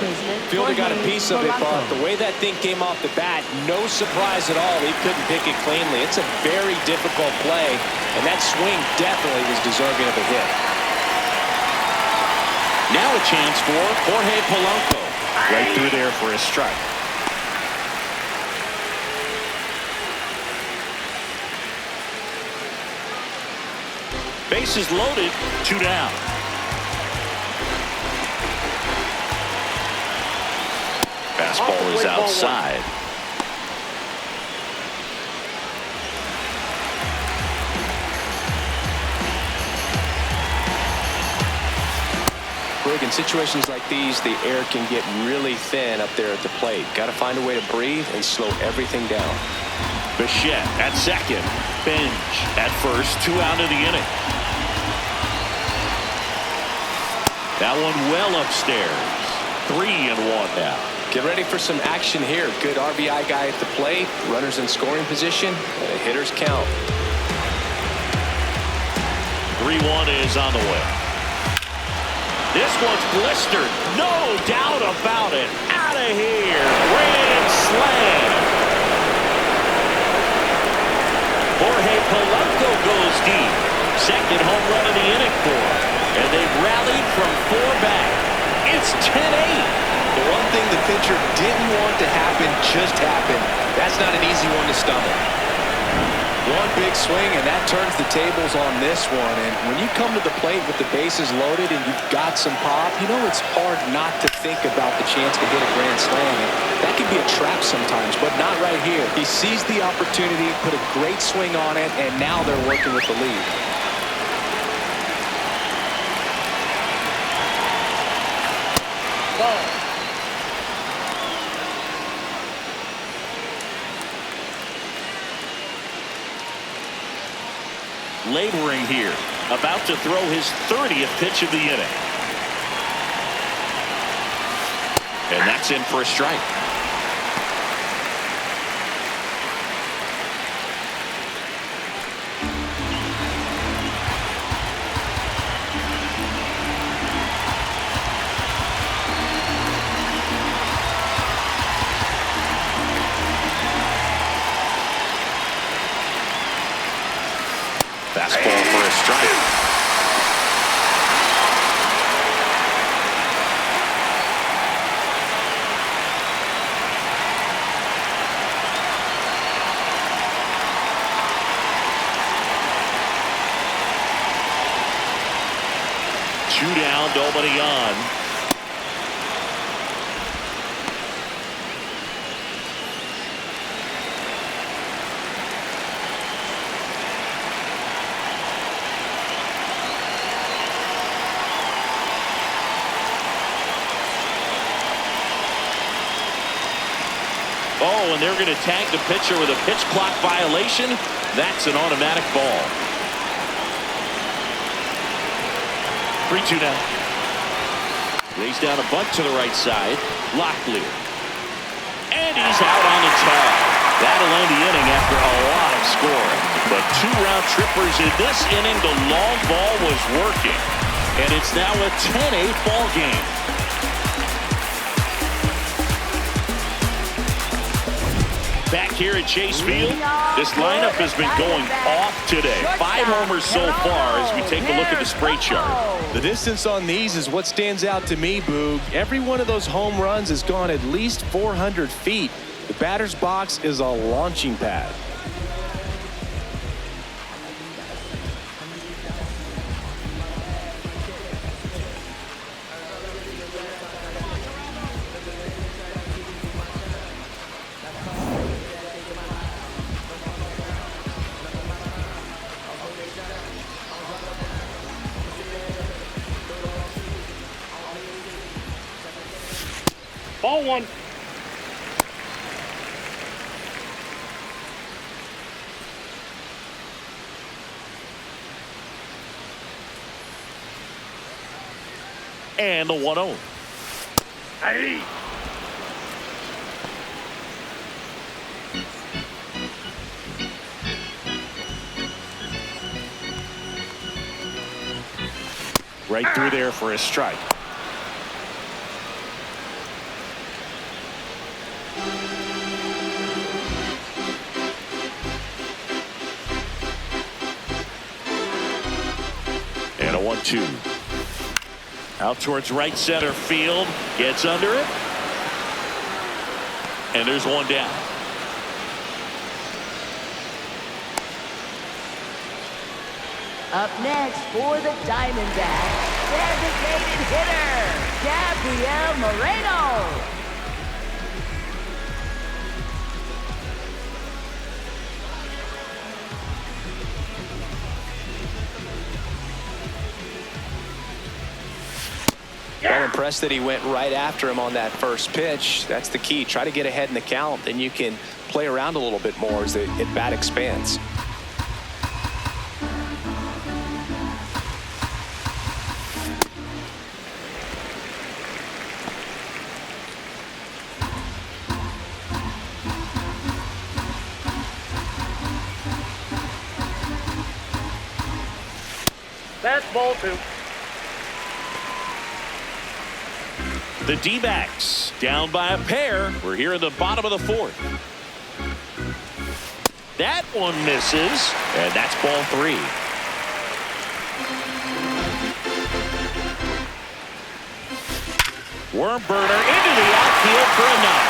Fielder got a piece of it, but the way that thing came off the bat, no surprise at all. He couldn't pick it cleanly. It's a very difficult play, and that swing definitely was deserving of a hit. Now a chance for Jorge Peralta. Right through there for a strike. Bases loaded, 2 down. Fastball is outside. Greg, in situations like these, the air can get really thin up there at the plate. Got to find a way to breathe and slow everything down. Bichette at second. Bench at first. 2 out of the inning. That one well upstairs. 3-1 now. Get ready for some action here. Good RBI guy at the plate. Runners in scoring position. And a hitter's count. 3-1 is on the way. This one's blistered. No doubt about it. Out of here. Grand slam. Jorge Peralta goes deep. Second home run of the inning for him. And they've rallied from 4 back. It's 10-8. The one thing the pitcher didn't want to happen just happened. That's not an easy one to stomach. One big swing, and that turns the tables on this one. And when you come to the plate with the bases loaded and you've got some pop, you know it's hard not to think about the chance to hit a grand slam. And that can be a trap sometimes, but not right here. He seized the opportunity, put a great swing on it, and now they're working with the lead. Laboring here, about to throw his 30th pitch of the inning. And that's in for a strike. Fastball for a strike. Two down, nobody on. Oh, and they're going to tag the pitcher with a pitch clock violation. That's an automatic ball. 3-2 now. Lays down a bunt to the right side. Locklear. And he's out on the tag. That'll end the inning after a lot of scoring. But 2 round trippers in this inning. The long ball was working. And it's now a 10-8 ball game. Back here at Chase Field, this lineup has been going off today. 5 homers so far as we take a look at the spray chart. The distance on these is what stands out to me, Boog. Every one of those home runs has gone at least 400 feet. The batter's box is a launching pad. Ball 1. And the 1-0. Hey. Right through there for a strike. And a 1-2. Out towards right center field. Gets under it. And there's one down. Up next for the Diamondbacks, designated hitter, Merrill. Well, impressed that he went right after him on that first pitch. That's the key. Try to get ahead in the count, then you can play around a little bit more as the at-bat expands. That's ball 2. The D-backs down by a pair. We're here in the bottom of the 4th. That one misses, and that's ball 3. Worm burner into the outfield for a knock.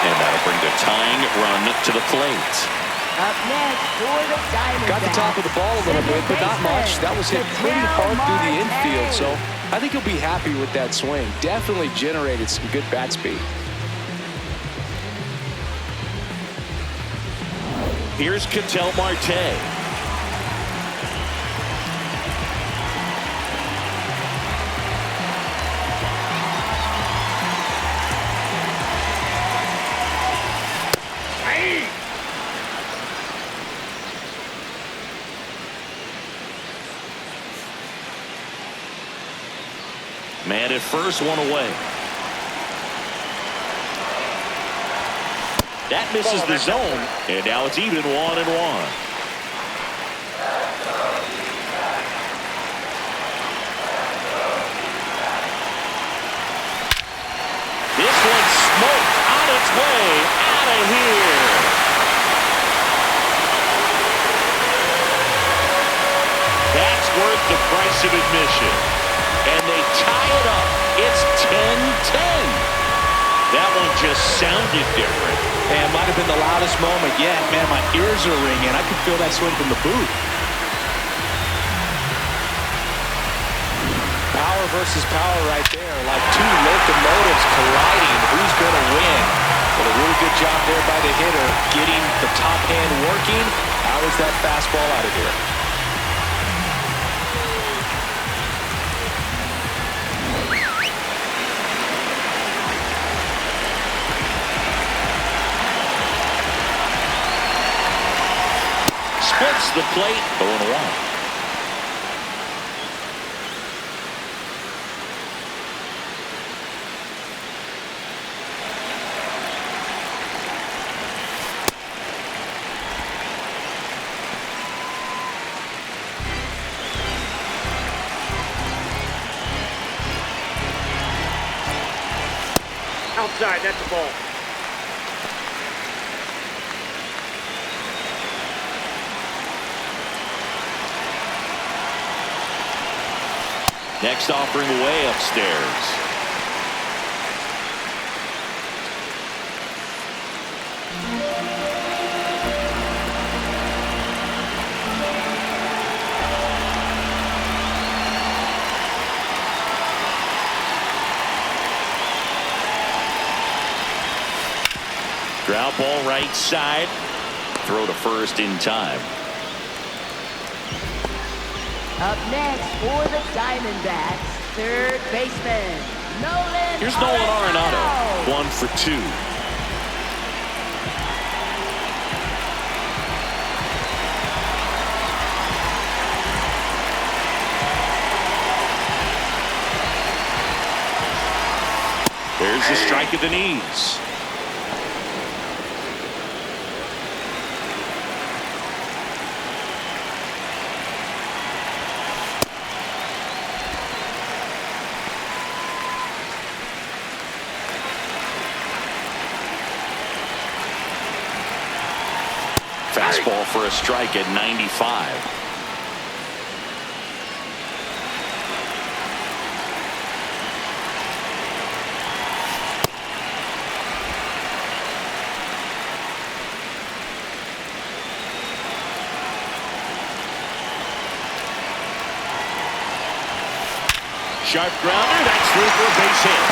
And that'll bring the tying run to the plate. Up next for the Diamondbacks. Got the top of the ball a little bit, but not much. That was hit pretty hard through the infield, so I think he'll be happy with that swing. Definitely generated some good bat speed. Here's Ketel Marte. Man at first, one away. That misses the zone, and now it's even 1-1. This one's smoked on its way out of here. That's worth the price of admission. And they tie it up. It's 10-10. That one just sounded different. Man, might have been the loudest moment yet. Man, my ears are ringing. I could feel that swing from the booth. Power versus power right there. Like two locomotives colliding. Who's going to win? But a really good job there by the hitter, getting the top hand working. How is that fastball out of here? Splits the plate, 0-1. Outside, that's the ball. Next offering way upstairs. Ground ball right side. Throw to first in time. Up next for the Diamondbacks, third baseman, Nolan. Here's Nolan Arenado. 1 for 2. There's the strike at the knees. Fastball for a strike at 95. Sharp grounder, that's through for a base hit.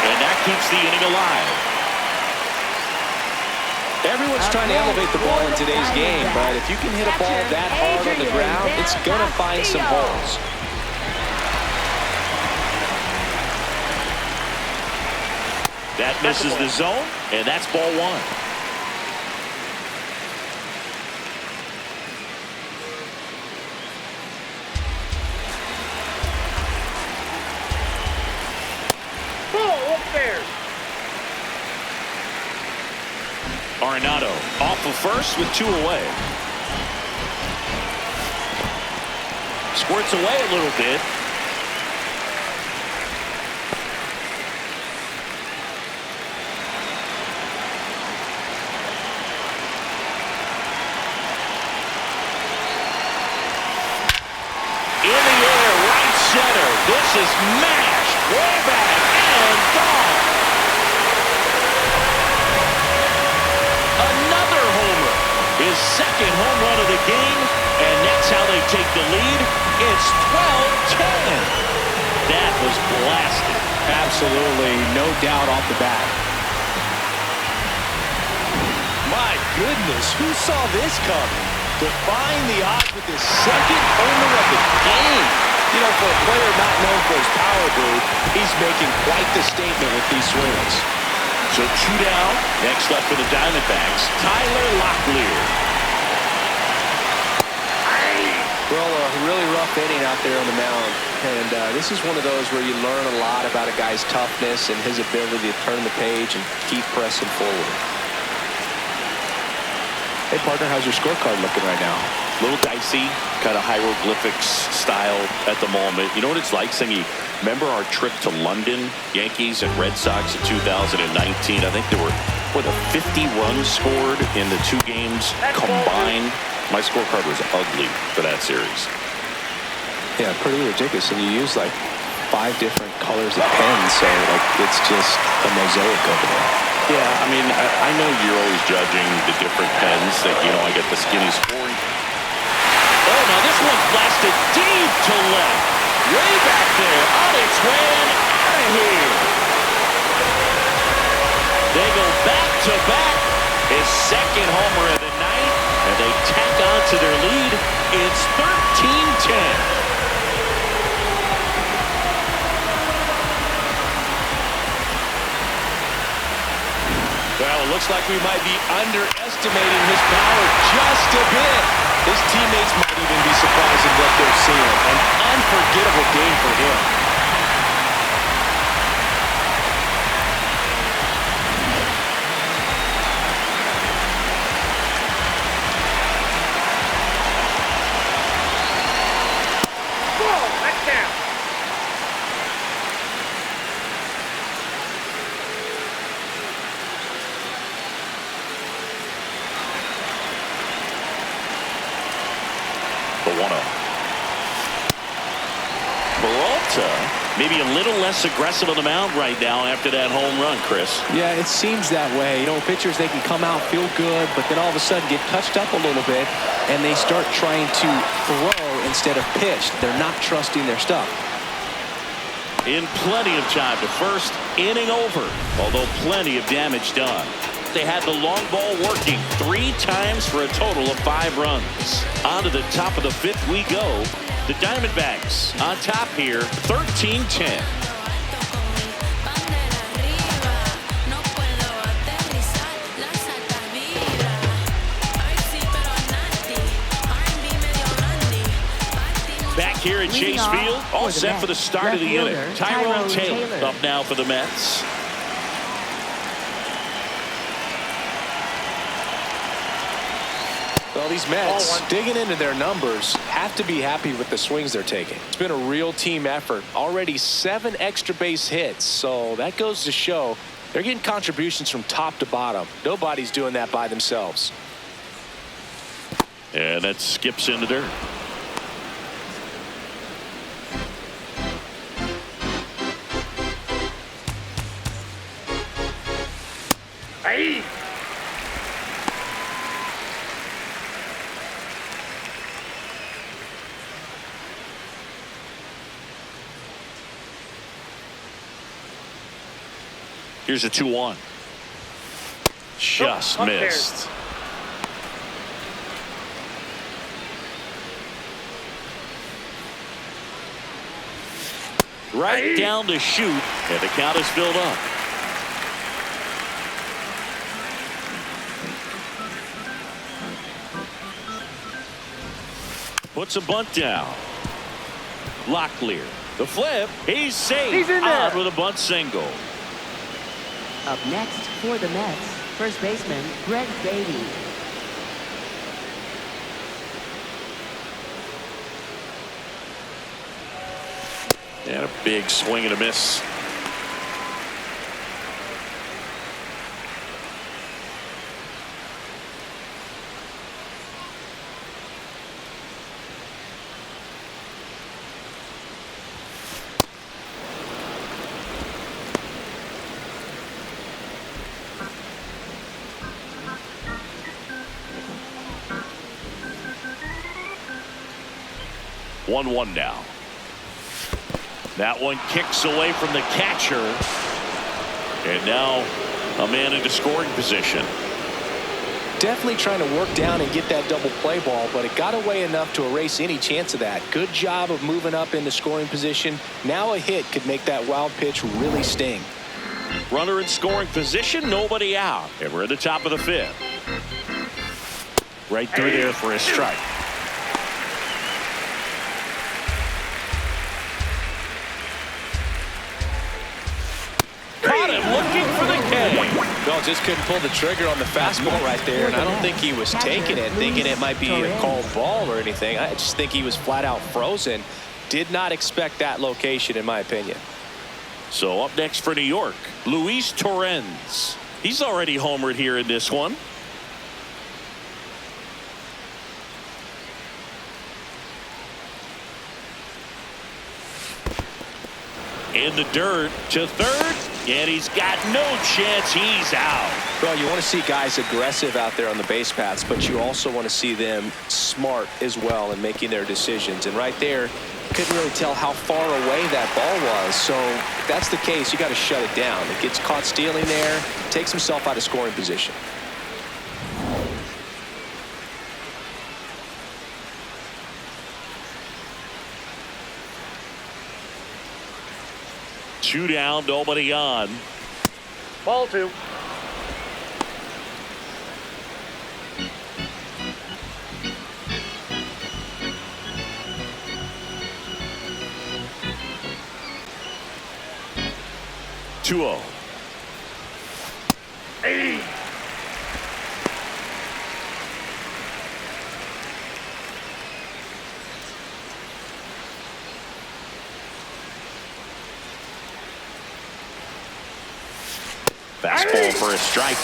And that keeps the inning alive. Everyone's trying to elevate the ball in today's game, but if you can hit a ball that hard on the ground, it's going to find some holes. That misses the zone, and that's ball 1. Arenado off of first with 2 away. Squirts away a little bit. In the air, right center. This is mashed. Way back and gone. Another homer. His second home run of the game, and that's how they take the lead. It's 12-10. That was blasted. Absolutely, no doubt off the bat. My goodness, who saw this coming? Defying the odds with his second homer of the game. You know, for a player not known for his power, Boo, he's making quite the statement with these swings. So 2 down. Next up for the Diamondbacks, Tyler Locklear. Well, a really rough inning out there on the mound. And this is one of those where you learn a lot about a guy's toughness and his ability to turn the page and keep pressing forward. Hey, partner, how's your scorecard looking right now? A little dicey, kind of hieroglyphics style at the moment. You know what it's like, Singy? Remember our trip to London, Yankees and Red Sox in 2019? I think there were 50 runs scored in the 2 games combined. My scorecard was ugly for that series. Yeah, pretty ridiculous. And you use like 5 different colors of pens, so like it's just a mosaic over there. Yeah, I mean, I know you're always judging the different pens that, you know, I get the skinny scoring. Oh, now this one's blasted deep to left. Way back there, on its way and out of here. They go back-to-back. His second homer of the night, and they tack on to their lead. It's 13-10. Well, it looks like we might be underestimating his power just a bit. His teammates might even be surprised at what they're seeing. An unforgettable game for him. The 1-0. Peralta maybe a little less aggressive on the mound right now after that home run, Chris. Yeah, it seems that way. You know, pitchers, they can come out, feel good, but then all of a sudden get touched up a little bit, and they start trying to throw instead of pitch. They're not trusting their stuff. In plenty of time to first, inning over, although plenty of damage done. They had the long ball working 3 times for a total of 5 runs. On to the top of the 5th we go. The Diamondbacks on top here, 13-10. Back here at Chase Field, all set for the start of the inning. Tyrone Taylor up now for the Mets. Well, these Mets, digging into their numbers, have to be happy with the swings they're taking. It's been a real team effort. Already 7 extra base hits, so that goes to show they're getting contributions from top to bottom. Nobody's doing that by themselves. And that skips into dirt. Hey! Here's a 2-1. Just missed. Right down to shoot, and the count is filled up. Puts a bunt down. Locklear. The flip. He's safe. He's in there. On with a bunt single. Up next for the Mets, first baseman Greg Beatty. And a big swing and a miss. One now. That one kicks away from the catcher. And now a man into scoring position. Definitely trying to work down and get that double play ball, but it got away enough to erase any chance of that. Good job of moving up into scoring position. Now a hit could make that wild pitch really sting. Runner in scoring position, nobody out. And we're at the top of the fifth. Right through there for a strike. Caught him looking for the K. No, just couldn't pull the trigger on the fastball right there, and I don't think he was taking it, thinking it might be a called ball or anything. I just think he was flat out frozen. Did not expect that location, in my opinion. So up next for New York, Luis Torrens. He's already homered here in this one. In the dirt to third, and he's got no chance. He's out. Well, you want to see guys aggressive out there on the base paths, but you also want to see them smart as well in making their decisions. And right there, couldn't really tell how far away that ball was. So if that's the case, you got to shut it down. It gets caught stealing there, takes himself out of scoring position. Two down, nobody on. Ball two. Two-oh. Hey. Fastball for a strike.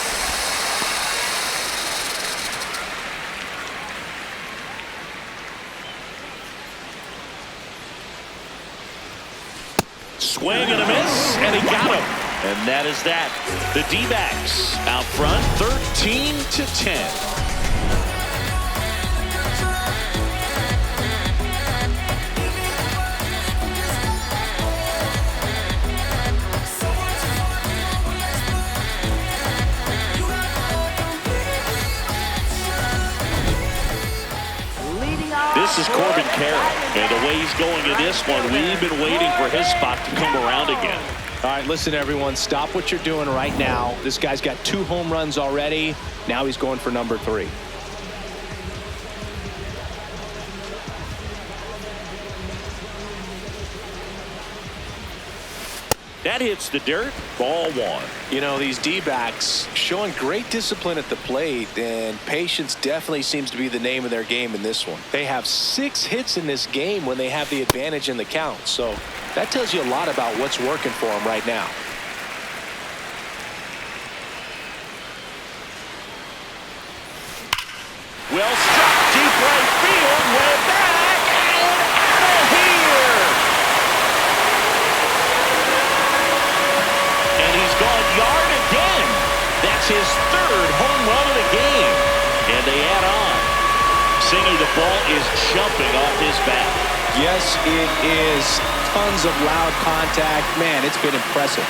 Swing and a miss, and he got him. And that is that. The D-backs out front, 13-10. This is Corbin Carroll, and the way he's going in this one, we've been waiting for his spot to come around again. All right, listen, everyone, stop what you're doing right now. This guy's got 2 home runs already. Now he's going for number 3. That hits the dirt. Ball 1. You know, these D-backs showing great discipline at the plate, and patience definitely seems to be the name of their game in this one. They have 6 hits in this game when they have the advantage in the count. So that tells you a lot about what's working for them right now. Well struck, deep right field, way back, and out of here. And he's gone yard again. That's his 3rd home run of the game. And they add on. Singing the ball is jumping off his bat. Yes, it is. Tons of loud contact. Man, it's been impressive.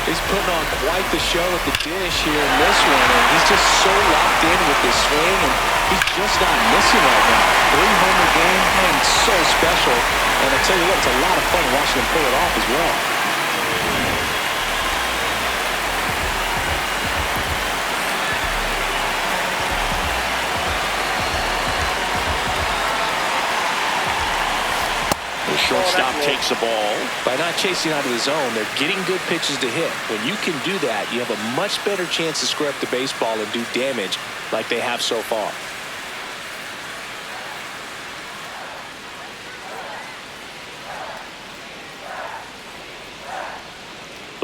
He's putting on quite the show at the dish here in this one, and he's just so locked in with this swing, and he's just not missing right now. 3-homer game, man, it's so special. And I tell you what, it's a lot of fun watching him pull it off as well. The shortstop takes the ball. By not chasing out of the zone, they're getting good pitches to hit. When you can do that, you have a much better chance to square up the baseball and do damage like they have so far.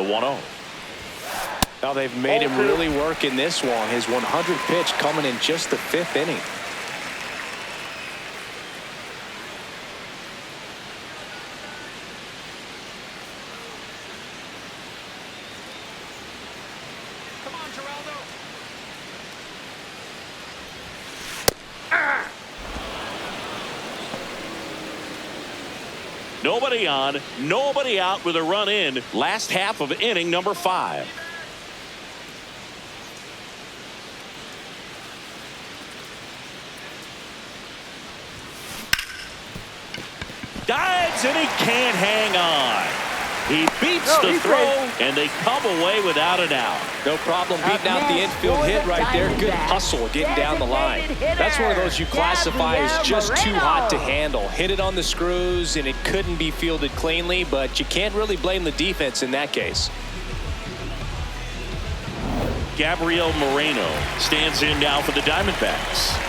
the 1-0. Now they've made him really work in this one. His 100th pitch coming in just the 5th inning. Come on, Peralta. Nobody on, nobody out with a run in. Last half of inning number 5. Dives and he can't hang on. He beats the throw and they come away without an out. No problem beating out the infield hit right there. Good hustle getting down the line. That's one of those you classify as just too hot to handle. Hit it on the screws and it couldn't be fielded cleanly, but you can't really blame the defense in that case. Gabriel Moreno stands in now for the Diamondbacks.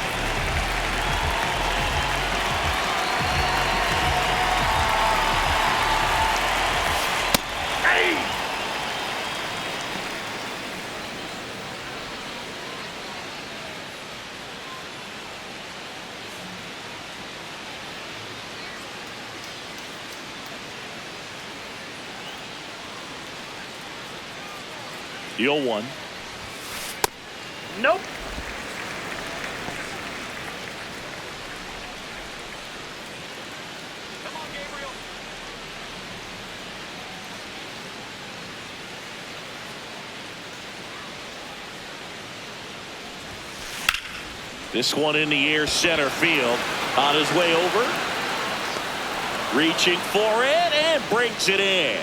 The 0-1. Nope. Come on, Gabriel. This one in the air, center field. On his way over. Reaching for it and brings it in.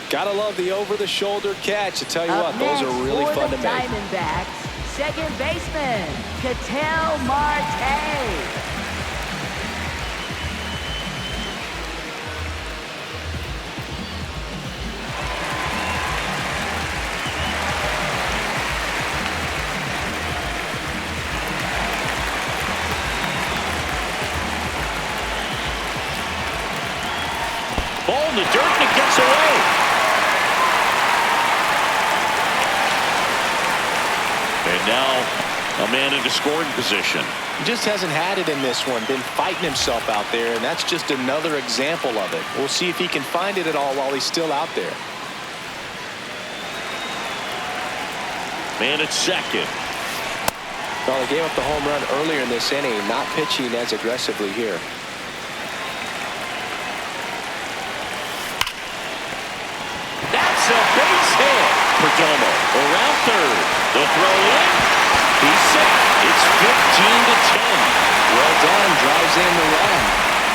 Gotta love the over-the-shoulder catch. I tell you what, those are really fun to make. Diamondbacks, second baseman, Ketel Marte. Ball in the dirt and it gets away. And now a man into scoring position. He just hasn't had it in this one. Been fighting himself out there, and that's just another example of it. We'll see if he can find it at all while he's still out there. Man at second. Well, he gave up the home run earlier in this inning, not pitching as aggressively here. That's a base hit. Perdomo around third. The throw in. He's safe. It's 15-10. Well done. Drives in the run.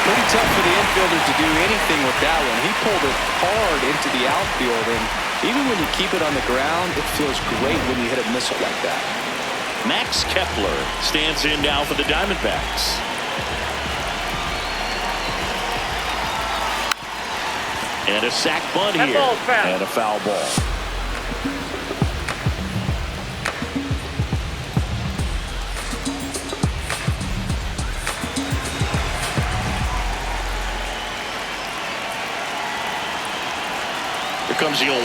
Pretty tough for the infielder to do anything with that one. He pulled it hard into the outfield, and even when you keep it on the ground, it feels great when you hit a missile like that. Max Kepler stands in now for the Diamondbacks. And a sac bunt here. And a foul ball. Here comes the 0-1.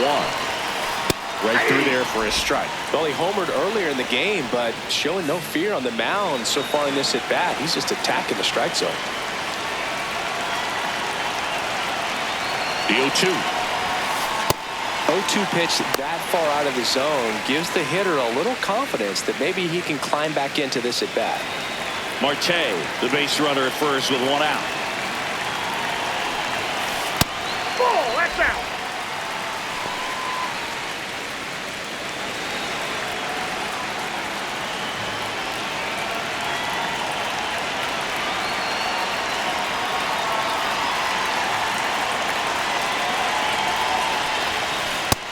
Right through there for a strike. Well, he homered earlier in the game, but showing no fear on the mound so far in this at-bat. He's just attacking the strike zone. The 0-2. 0-2 pitch that far out of the zone gives the hitter a little confidence that maybe he can climb back into this at-bat. Marte, the base runner at first with one out. Oh, that's out.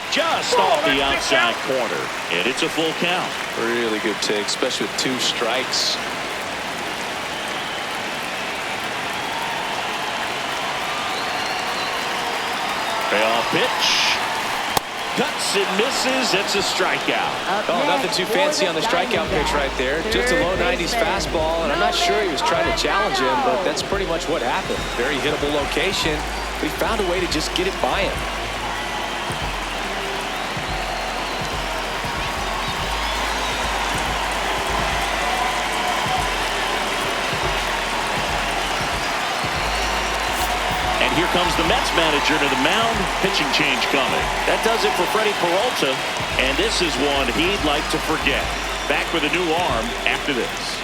Just off the outside corner, and it's a full count. Really good take, especially with 2 strikes. Payoff pitch. Cuts and misses. It's a strikeout. Oh, nothing too fancy on the strikeout pitch right there. Just a low 90s fastball, and I'm not sure he was trying to challenge him, but that's pretty much what happened. Very hittable location, but he found a way to just get it by him. here comes the Mets manager to the mound. Pitching change coming. That does it for Freddy Peralta. And this is one he'd like to forget. Back with a new arm after this.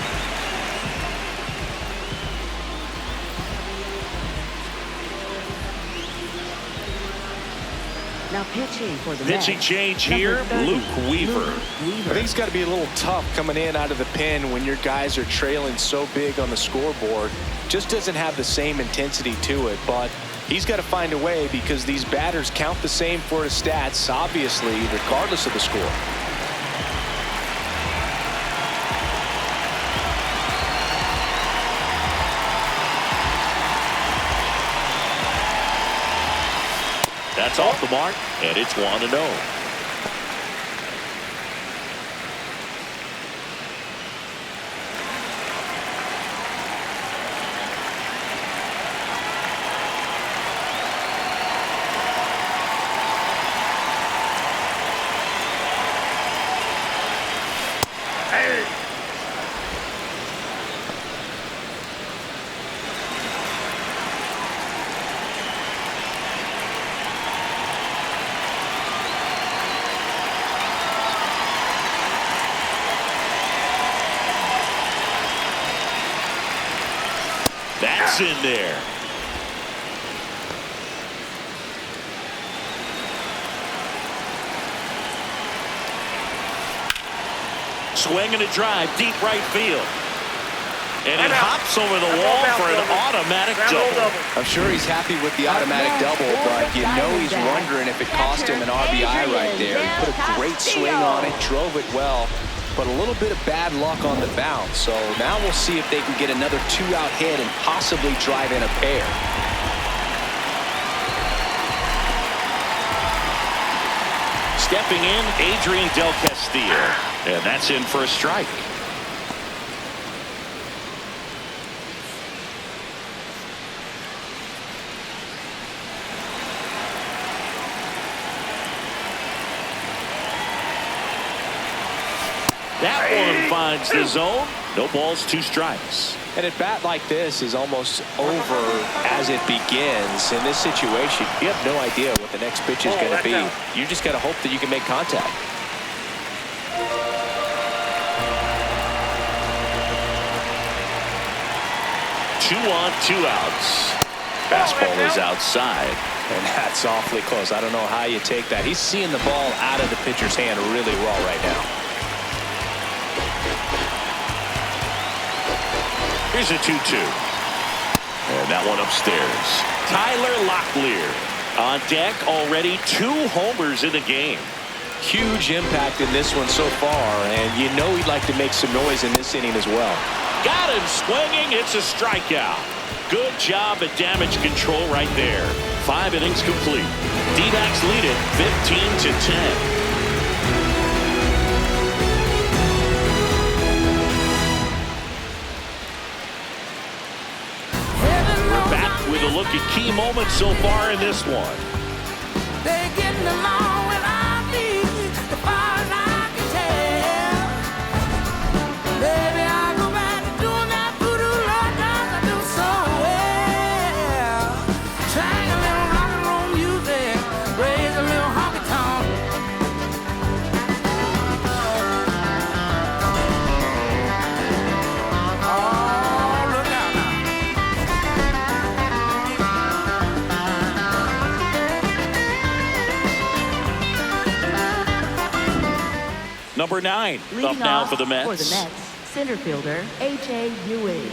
Now pitching for the Pitching Mets, change number here, 30, Luke Weaver. I think it's got to be a little tough coming in out of the pen when your guys are trailing so big on the scoreboard. Just doesn't have the same intensity to it, but he's got to find a way because these batters count the same for his stats, obviously, regardless of the score. That's off the mark, and it's 1-0. That's in there. Swing and a drive, deep right field. And it hops over the wall for an automatic double. I'm sure he's happy with the automatic double, but you know he's wondering if it cost him an RBI right there. He put a great swing on it, drove it well, but a little bit of bad luck on the bounce. So now we'll see if they can get another 2-out hit and possibly drive in a pair. Stepping in, Adrian Del Castillo. And that's in for a strike. That one finds the zone. No balls, 2 strikes. And a bat like this is almost over as it begins. In this situation, you have no idea what the next pitch is going to be. You just got to hope that you can make contact. Two on, 2 outs. Fastball is outside. And that's awfully close. I don't know how you take that. He's seeing the ball out of the pitcher's hand really well right now. Here's a 2-2. And that one upstairs. Tyler Locklear on deck, already 2 homers in the game. Huge impact in this one so far, and you know he'd like to make some noise in this inning as well. Got him swinging. It's a strikeout. Good job at damage control right there. 5 innings complete. D-backs lead it 15-10. With a look at key moments so far in this one. They're getting along without me, as far as I can tell. Baby, I go back to doing that voodoo like I do so well. Trying a little rock and roll music, raise a little honky tonk. Oh, look out now. Number 9 leading up now off for the Mets. For the Mets, center fielder A.J. Ewing.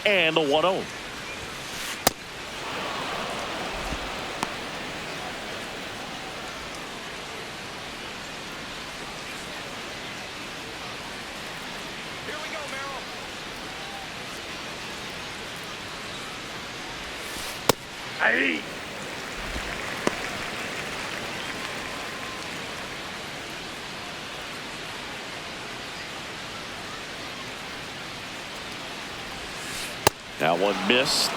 And the 1-0. Hey. That one missed.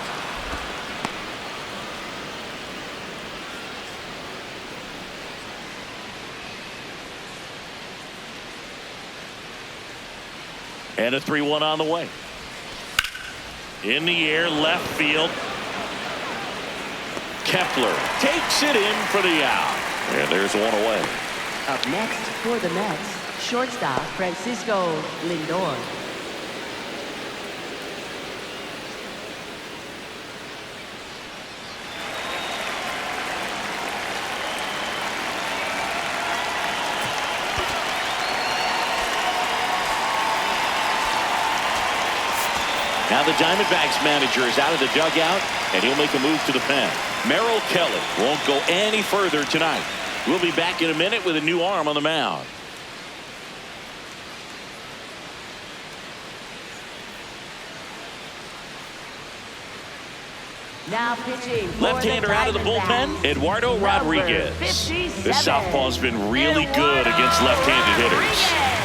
And a 3-1 on the way. In the air, left field. Kepler takes it in for the out. And there's one away. Up next for the Mets, shortstop Francisco Lindor. Now the Diamondbacks manager is out of the dugout, and he'll make a move to the pen. Merrill Kelly won't go any further tonight. We'll be back in a minute with a new arm on the mound. Now pitching for Left-hander out of the bullpen, Eduardo Rodriguez. This southpaw's been really good against left-handed hitters.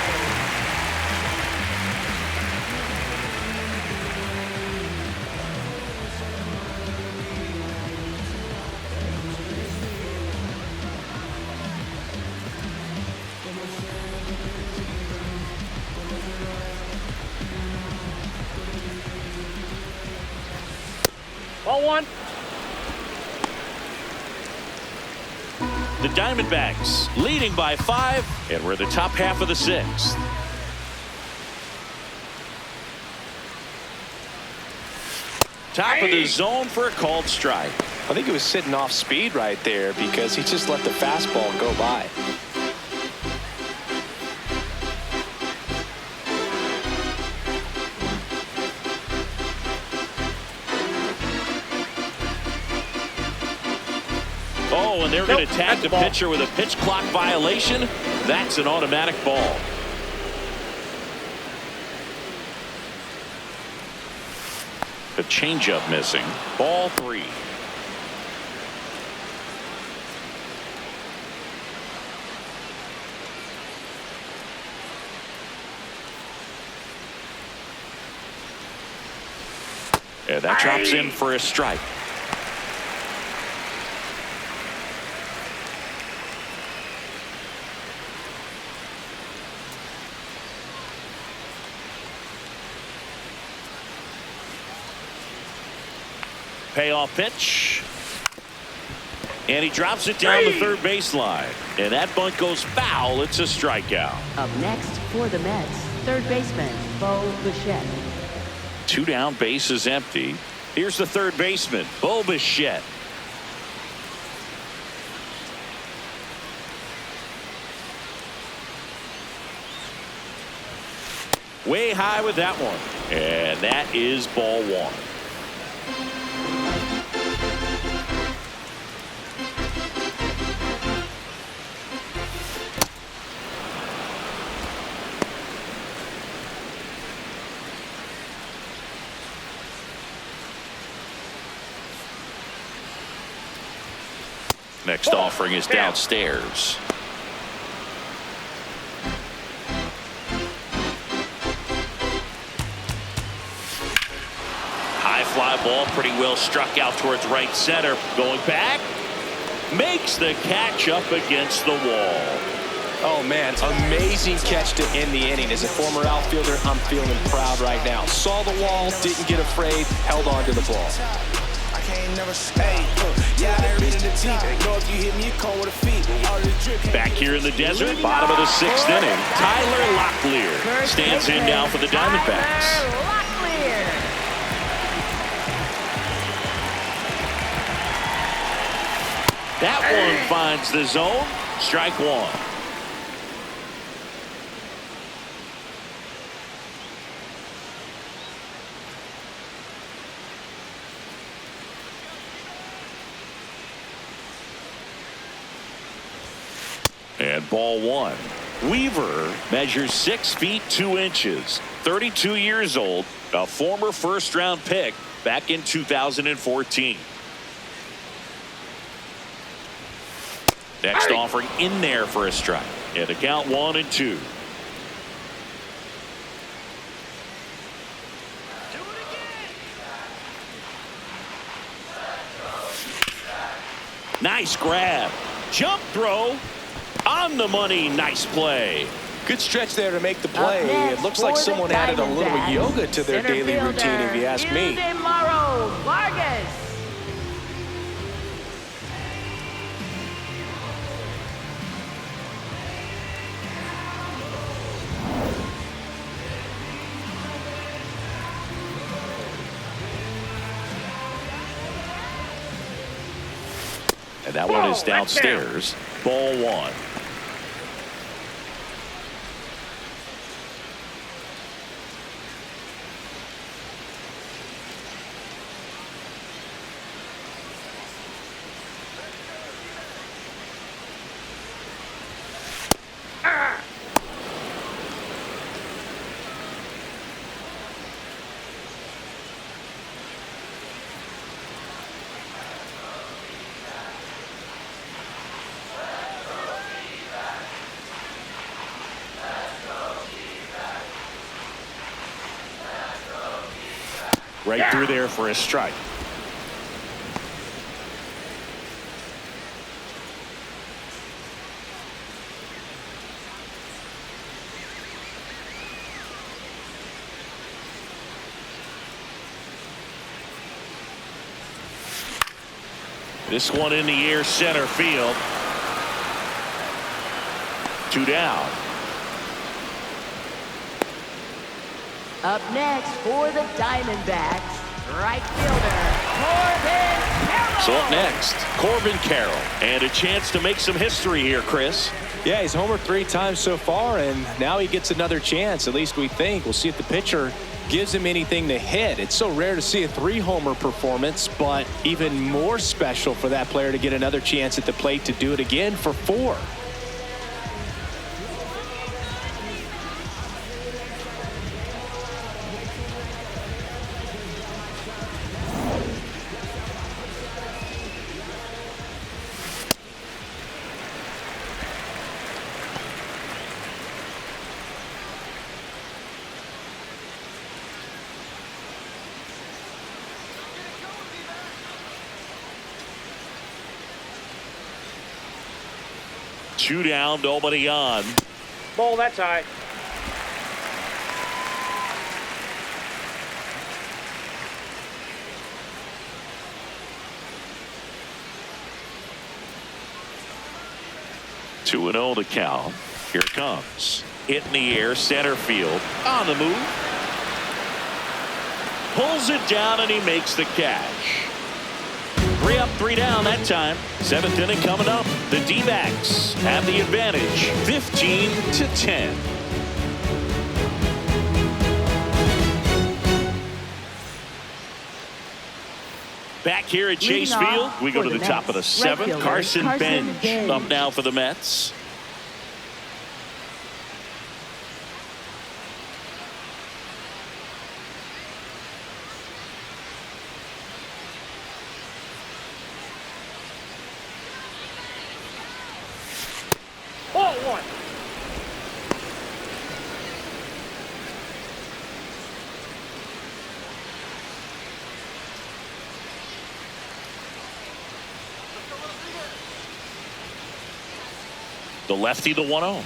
Ball one. The Diamondbacks leading by 5, and we're the top half of the 6th. Top of the zone for a called strike. I think it was sitting off speed right there because he just let the fastball go by. Oh, and they're going to tag the pitcher with a pitch clock violation. That's an automatic ball. The changeup missing. Ball 3. And that drops in for a strike. Payoff pitch. And he drops it down the third baseline. And that bunt goes foul. It's a strikeout. Up next for the Mets, third baseman, Bo Bichette. 2 down, bases empty. Here's the third baseman, Bo Bichette. Way high with that one. And that is ball 1. Next offering is downstairs. High fly ball, pretty well struck out towards right center. Going back, makes the catch up against the wall. Oh man, amazing catch to end the inning. As a former outfielder, I'm feeling proud right now. Saw the wall, didn't get afraid, held on to the ball. Back here in the desert, bottom of the 6th inning, Tyler Locklear stands in now for the Diamondbacks. That one finds the zone. Strike 1. And ball 1. Weaver measures 6 feet 2 inches, 32 years old, a former first-round pick back in 2014. Next offering in there for a strike. And the count 1-2. Nice grab. Jump throw. On the money. Nice play. Good stretch there to make the play. It looks like someone added a little yoga to their daily routine, if you ask me. And that one is downstairs. Ball 1. Right through there for a strike. This one in the air, center field. 2 down. Up next for the Diamondbacks, right fielder, Corbin Merrill. So up next, Corbin Carroll. And a chance to make some history here, Chris. Yeah, he's homered 3 times so far, and now he gets another chance, at least we think. We'll see if the pitcher gives him anything to hit. It's so rare to see a 3-homer performance, but even more special for that player to get another chance at the plate to do it again for 4. Two down, nobody on. Ball, that's high. Two and 0 to count. Here it comes. Hit in the air, center field. On the move. Pulls it down and he makes the catch. 3 up, 3 down that time. 7th inning coming up. The D-backs have the advantage, 15-10. Back here at Chase Field, we go to the top of the 7th. Carson Bench up now for the Mets. Ball 1. The lefty, the 1-0.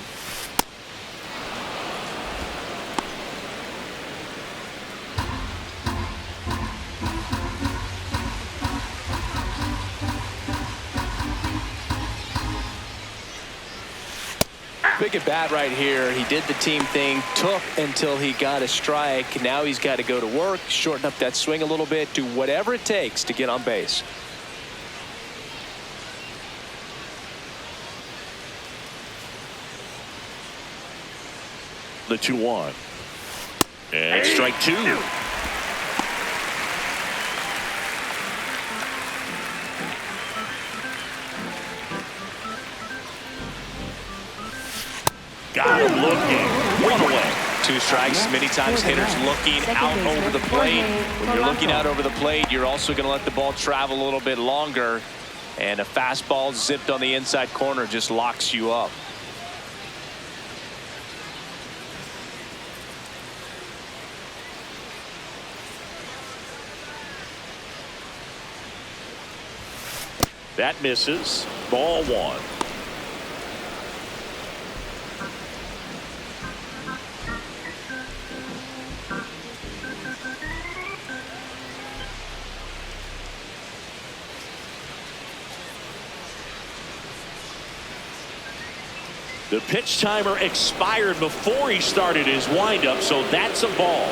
Big at bat right here. He did the team thing, took until he got a strike. Now he's got to go to work, shorten up that swing a little bit, do whatever it takes to get on base. The 2-1. And strike 2. Got him looking. 1 away. 2 strikes. Many times hitters looking out over the plate. When you're looking out over the plate, you're also going to let the ball travel a little bit longer. And a fastball zipped on the inside corner just locks you up. That misses. Ball one. The pitch timer expired before he started his windup, so that's a ball.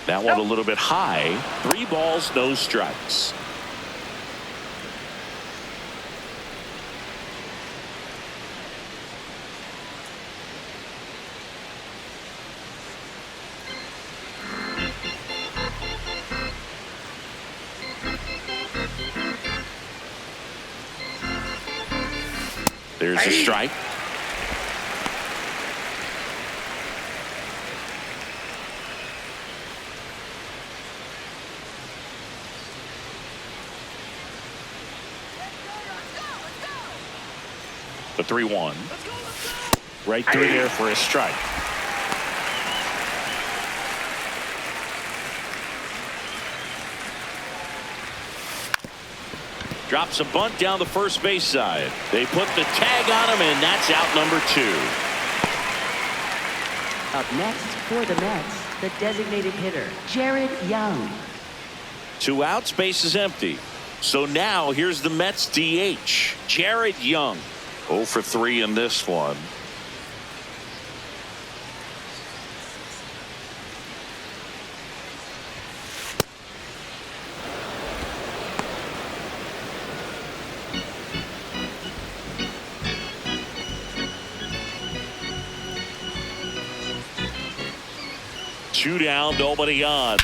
That one a little bit high. 3 balls, no strikes. There's a strike. The 3-1. Right through there for a strike. Drops a bunt down the first base side. They put the tag on him, and that's out number 2. Up next for the Mets, the designated hitter, Jared Young. 2 outs, base is empty. So now here's the Mets DH, Jared Young. 0 for 3 in this one. Two down, nobody on.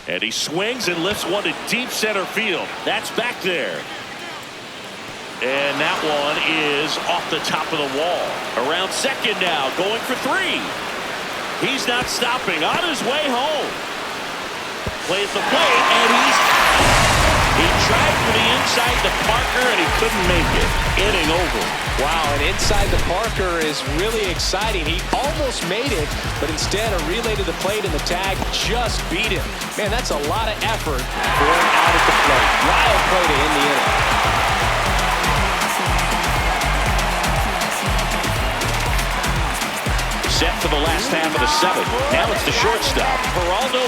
And he swings and lifts one to deep center field. That's back there. And that one is off the top of the wall. Around second now, going for 3. He's not stopping, on his way home. Plays the plate, and he's out. He tried for the inside to Parker, and he couldn't make it. Inning over. Wow, and inside the Parker is really exciting. He almost made it, but instead a relay to the plate, and the tag just beat him. Man, that's a lot of effort going out at the plate. Wild play to end the inning. Set for the last half of the 7th. Now it's the shortstop, Peralta.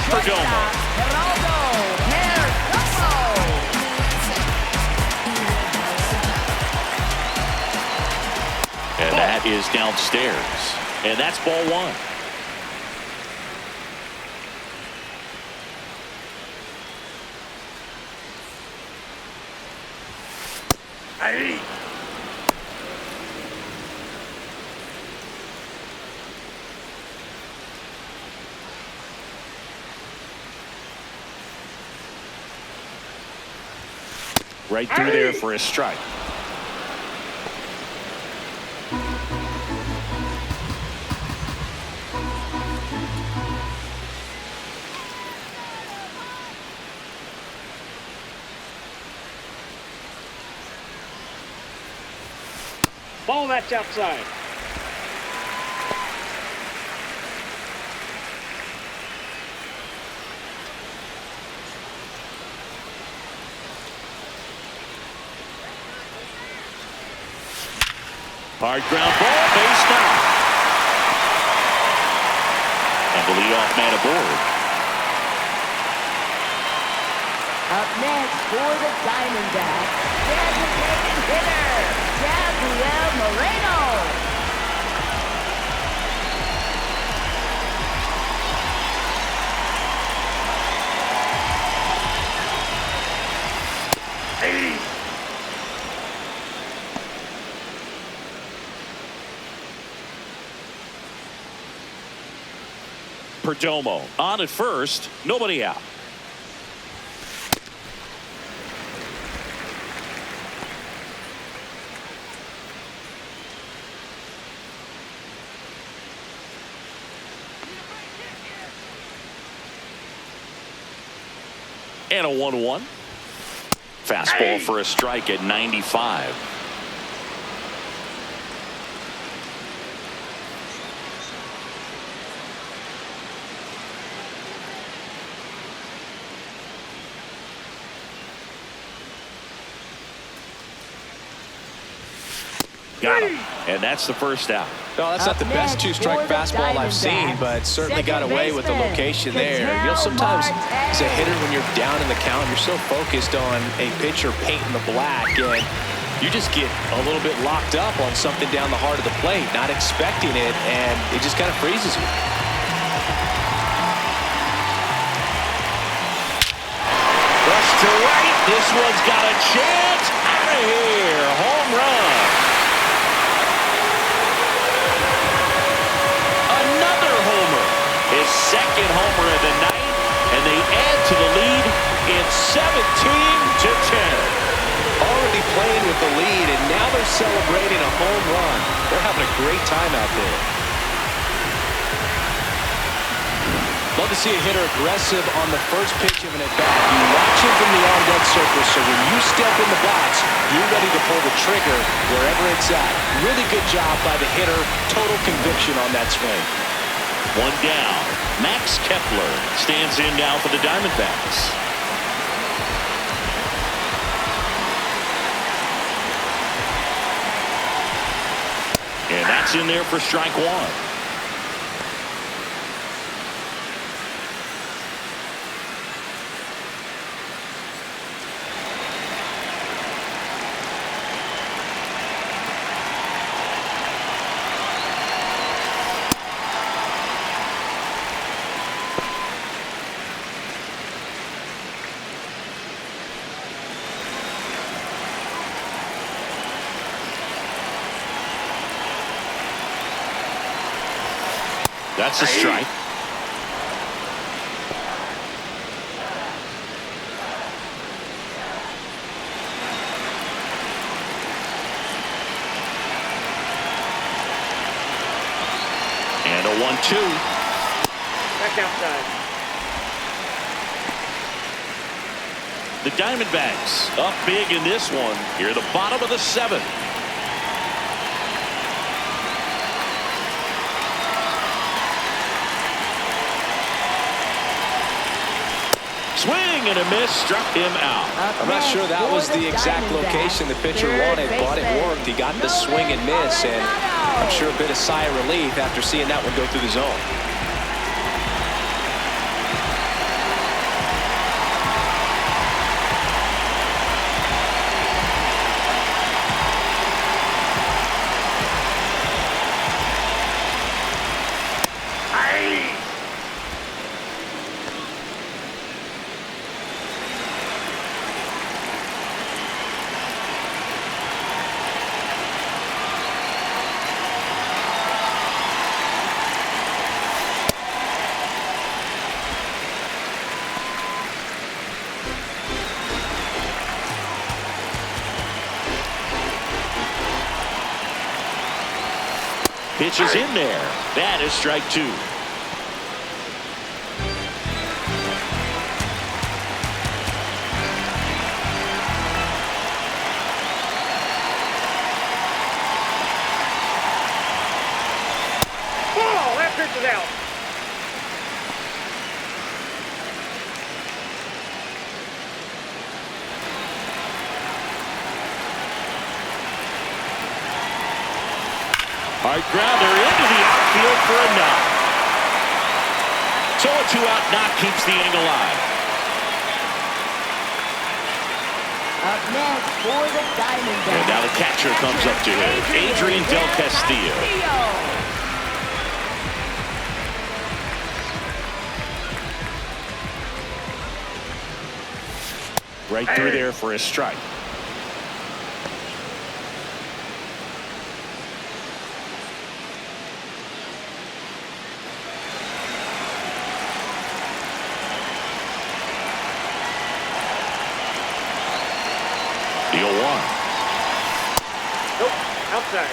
And that is downstairs. And that's ball 1. Right through there for a strike. Ball, that's outside. Hard ground ball, base down. And the leadoff man aboard. Up next for the Diamondbacks, designated hitter, Gabriel Moreno. Perdomo on at first, nobody out. And a 1-1. Fastball for a strike at 95. Got him. And that's the first out. No, that's not the best two-strike fastball I've seen, but certainly got away with the location there. You know, sometimes as a hitter, when you're down in the count, you're so focused on a pitcher painting the black, and you just get a little bit locked up on something down the heart of the plate, not expecting it, and it just kind of freezes you. Rush to right. This one's got a chance. Out of here. Home run. Another homer. His second homer of the night. And they add to the lead. It's 17-10. Already playing with the lead, and now they're celebrating a home run. They're having a great time out there. Love to see a hitter aggressive on the first pitch of an at-bat. You watch him from the on-deck circle, so when you step in the box, you're ready to pull the trigger wherever it's at. Really good job by the hitter. Total conviction on that swing. One down. Max Kepler stands in now for the Diamondbacks. And that's in there for strike one. That's a strike. And a 1-2. Back outside. The Diamondbacks up big in this one. Here at the bottom of the seventh. Swing and a miss, struck him out. I'm not sure that was the exact location the pitcher wanted, but it worked. He got the swing and miss, and I'm sure a bit of sigh of relief after seeing that one go through the zone. Pitch is in there. That is strike two. Ball! That pitch is out. Hard grounder into the outfield for a knock. So a two-out knock keeps the inning alive. Up next for the Diamondbacks. And now the catcher comes up to him. Adrian Del Castillo. Right through there for a strike. The 0-1. Nope. Outside.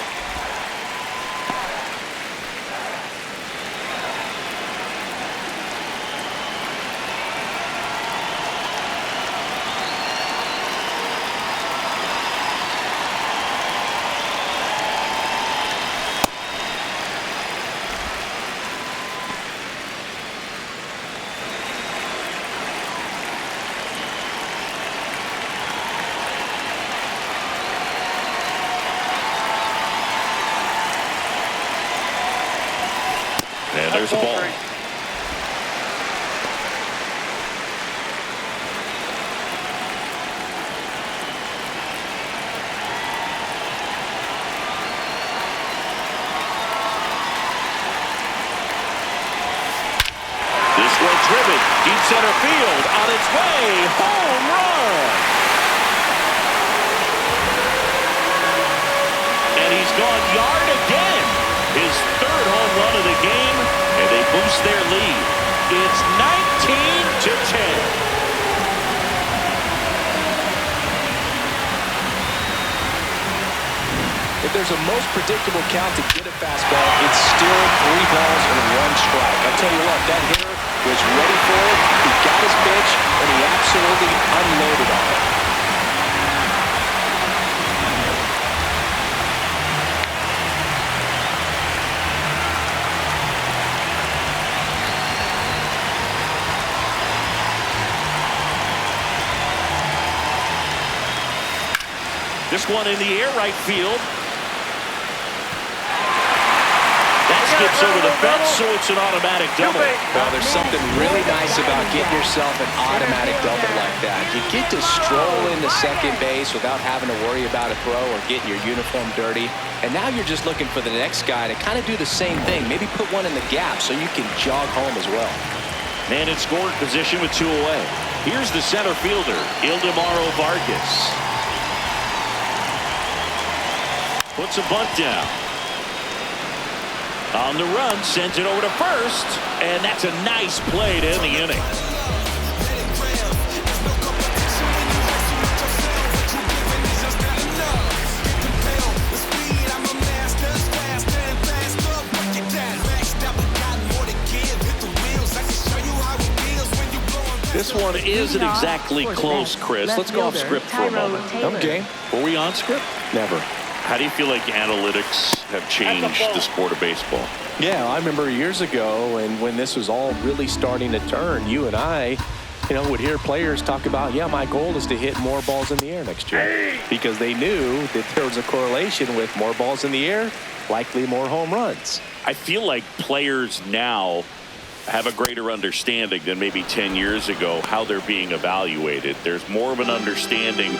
And there's a ball. This one driven deep center field on its way. Home run. And he's gone yard again. His third home run of the game, and they boost their lead. It's 19-10. If there's a most predictable count to get a fastball, it's still 3 balls and 1 strike. I'll tell you what, that hitter was ready for it. He got his pitch, and he absolutely unloaded on it. This one in the air, right field. That skips over the fence, so it's an automatic double. Well, there's something really nice about getting yourself an automatic double like that. You get to stroll into second base without having to worry about a throw or getting your uniform dirty. And now you're just looking for the next guy to kind of do the same thing. Maybe put one in the gap so you can jog home as well. Man in scoring position with 2 away. Here's the center fielder, Ildemaro Vargas. Puts a bunt down. On the run, sends it over to first, and that's a nice play to end the inning. This one isn't exactly close, Chris. Let's go off script for a moment. Okay. Were we on script? Never. How do you feel like analytics have changed the sport of baseball? Yeah, I remember years ago when this was all really starting to turn, you and I, would hear players talk about, yeah, my goal is to hit more balls in the air next year. Because they knew that there was a correlation with more balls in the air, likely more home runs. I feel like players now have a greater understanding than maybe 10 years ago how they're being evaluated. There's more of an understanding,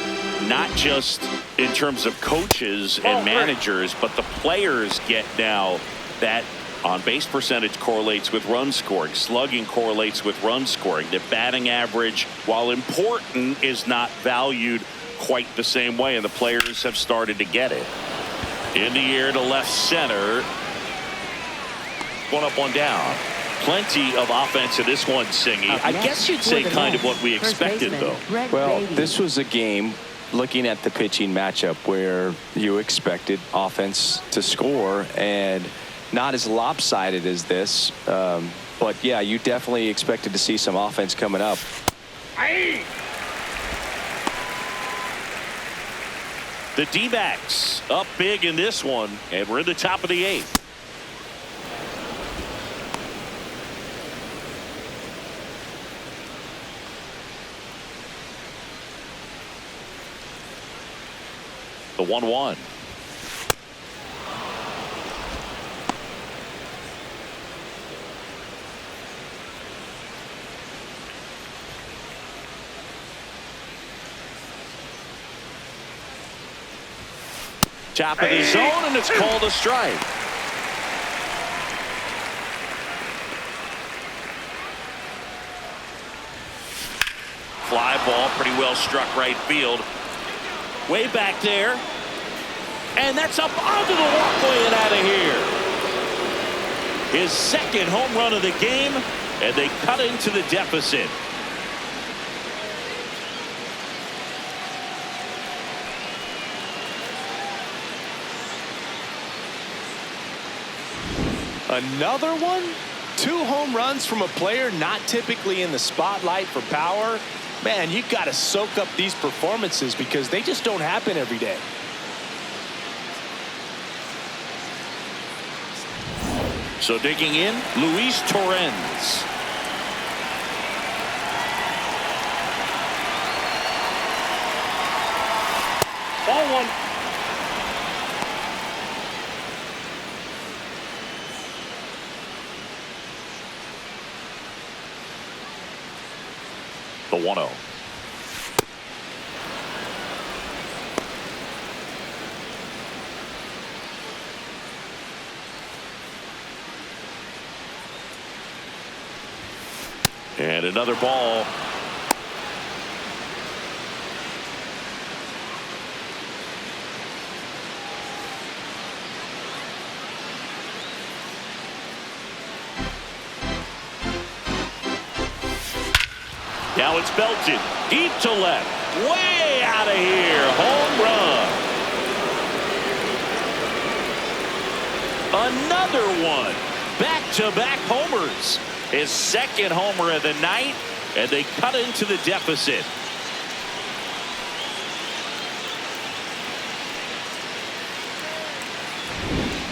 not just in terms of coaches and managers, but the players get now that on-base percentage correlates with run scoring, slugging correlates with run scoring, the batting average, while important, is not valued quite the same way, and the players have started to get it. In the air to left center. One up, one down. Plenty of offense in this one, Singy. I guess you'd say kind of what we expected, though. Well, this was a game, looking at the pitching matchup, where you expected offense to score, and not as lopsided as this. But, yeah, you definitely expected to see some offense coming up. The D-backs up big in this one, and we're in the top of the 8th. The 1-1. Top of the zone, and it's called a strike. Fly ball, pretty well struck right field. Way back there. And that's up onto the walkway and out of here. His second home run of the game, and they cut into the deficit. Another one? 2 home runs from a player not typically in the spotlight for power. Man, you got to soak up these performances because they just don't happen every day. So digging in, Luis Torrens. Ball 1. The 1-0. And another ball. Now it's belted deep to left, way out of here. Home run. Another one. Back-to-back homers. His second homer of the night, and they cut into the deficit.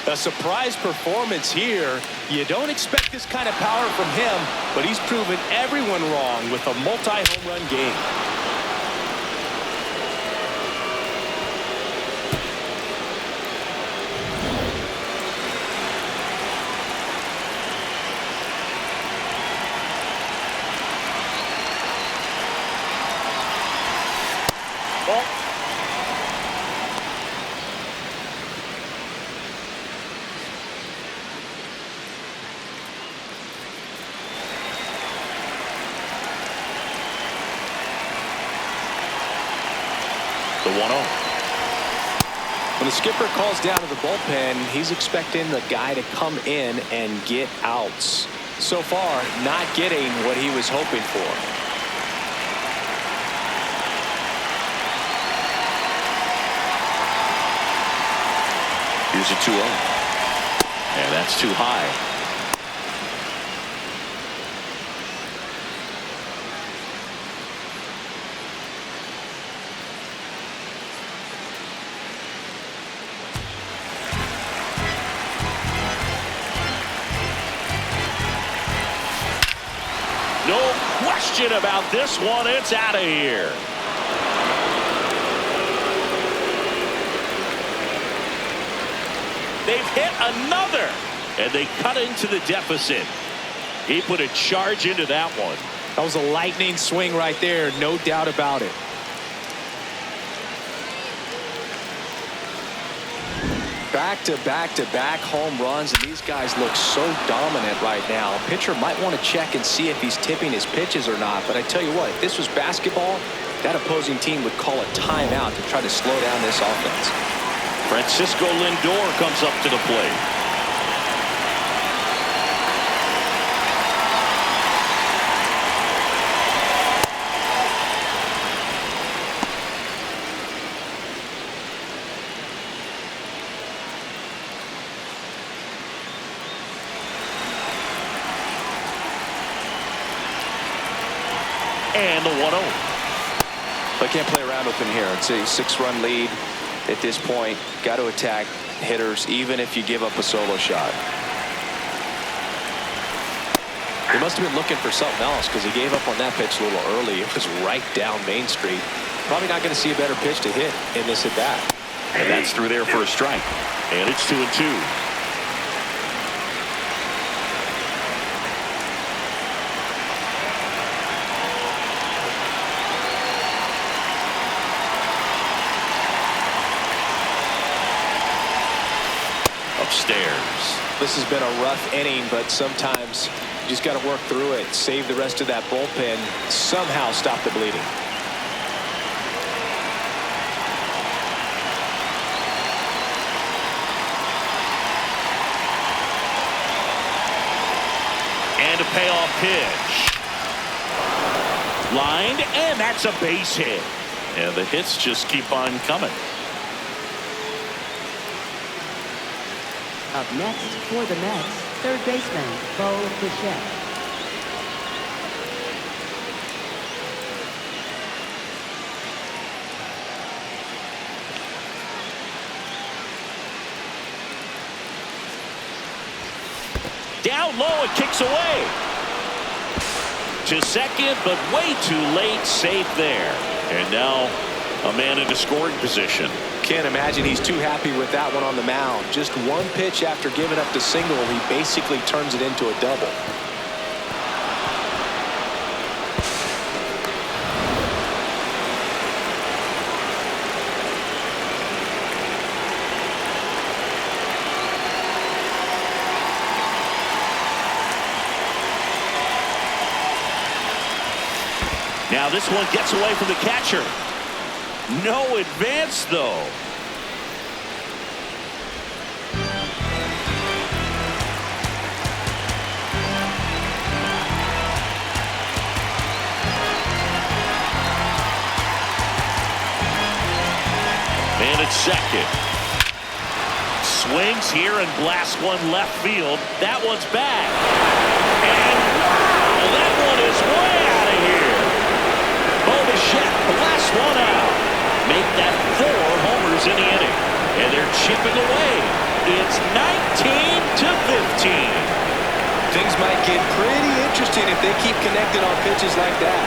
A surprise performance here. You don't expect this kind of power from him, but he's proven everyone wrong with a multi-home run game. The 1-0. When the skipper calls down to the bullpen, he's expecting the guy to come in and get outs. So far, not getting what he was hoping for. Here's a 2-0. And that's too high. No question about this one. It's out of here. They've hit another, and they cut into the deficit. He put a charge into that one. That was a lightning swing right there, no doubt about it. Back-to-back-to-back home runs, and these guys look so dominant right now. A pitcher might want to check and see if he's tipping his pitches or not, but I tell you what, if this was basketball, that opposing team would call a timeout to try to slow down this offense. Francisco Lindor comes up to the plate. And the 1-0. They can't play around with him here. It's a 6-run lead at this point. Got to attack hitters even if you give up a solo shot. They must have been looking for something else because he gave up on that pitch a little early. It was right down Main Street. Probably not going to see a better pitch to hit in this at bat. And that's through there for a strike. And it's 2-2. Upstairs. This has been a rough inning, but sometimes you just got to work through it, save the rest of that bullpen, somehow stop the bleeding. And a payoff pitch. Lined, and that's a base hit. And the hits just keep on coming. Up next for the Mets, third baseman, Bo Bichette. Down low, it kicks away. To second, but way too late. Safe there. And now a man into scoring position. Can't imagine he's too happy with that one on the mound. Just one pitch after giving up the single, he basically turns it into a double. Now this one gets away from the catcher. No advance, though. Man at second. Swings here and blasts one left field. That one's back. And wow, that one is way out of here. Bichette blasts one out. Make that 4 homers in the inning. And they're chipping away. It's 19-15. Things might get pretty interesting if they keep connected on pitches like that.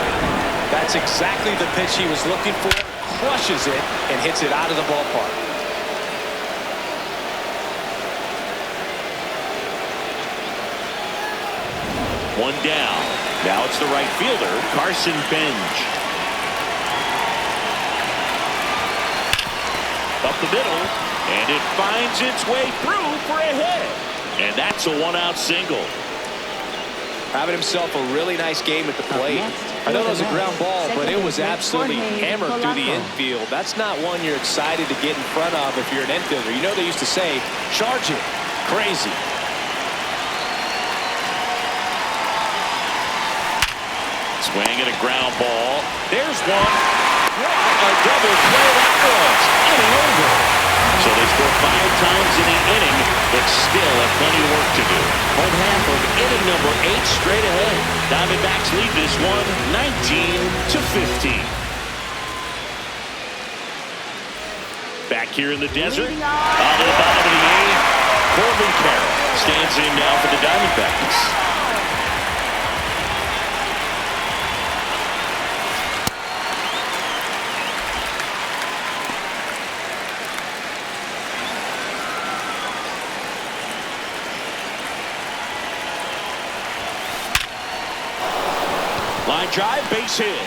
That's exactly the pitch he was looking for. Crushes it and hits it out of the ballpark. One down. Now it's the right fielder, Carson Benj. Up the middle, and it finds its way through for a hit. And that's a one-out single. Having himself a really nice game at the plate. I know it was a ground ball, but it was absolutely hammered through the infield. That's not one you're excited to get in front of if you're an infielder. You know they used to say, charge it. Crazy. Swing and a ground ball. There's one. What a double play that was. Inning over. So they score 5 times in the inning, but still have plenty of work to do. Home half of inning number 8 straight ahead. Diamondbacks lead this one 19-15. Back here in the desert. Out of the bottom of the 8th. Corbin Carroll stands in now for the Diamondbacks. Line drive, base hit.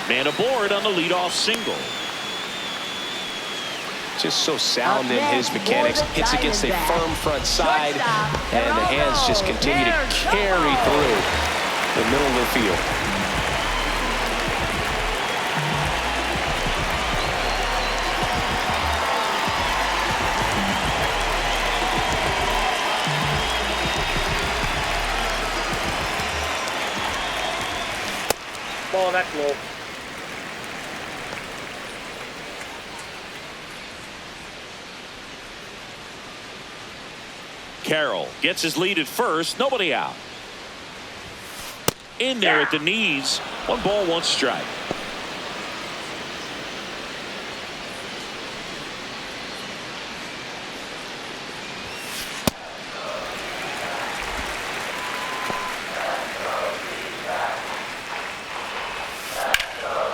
Man aboard on the leadoff single. Just so sound in his mechanics. Hits against a firm front side, and the hands just continue to carry through the middle of the field. Oh, that's low. Carroll gets his lead at first. Nobody out. In there at the knees. 1 ball, 1 strike.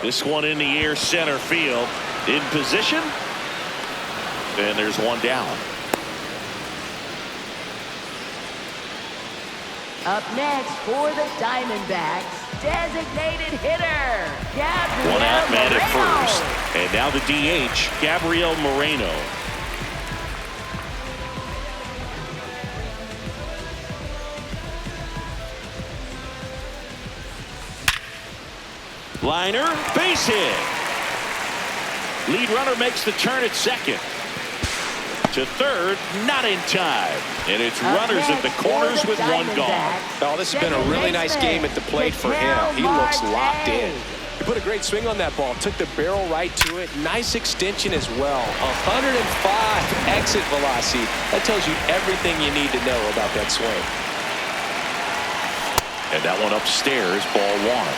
This one in the air, center field. In position. And there's 1 down. Up next for the Diamondbacks, designated hitter, Gabriel 1 out man Moreno. at first. And now the DH, Gabriel Moreno. Liner, base hit. Lead runner makes the turn at second. To third, not in time. And it's runners at the corners with 1 gone. Oh, this has been a really nice game at the plate for him. He looks locked in. He put a great swing on that ball. Took the barrel right to it. Nice extension as well. 105 exit velocity. That tells you everything you need to know about that swing. And that one upstairs, ball 1.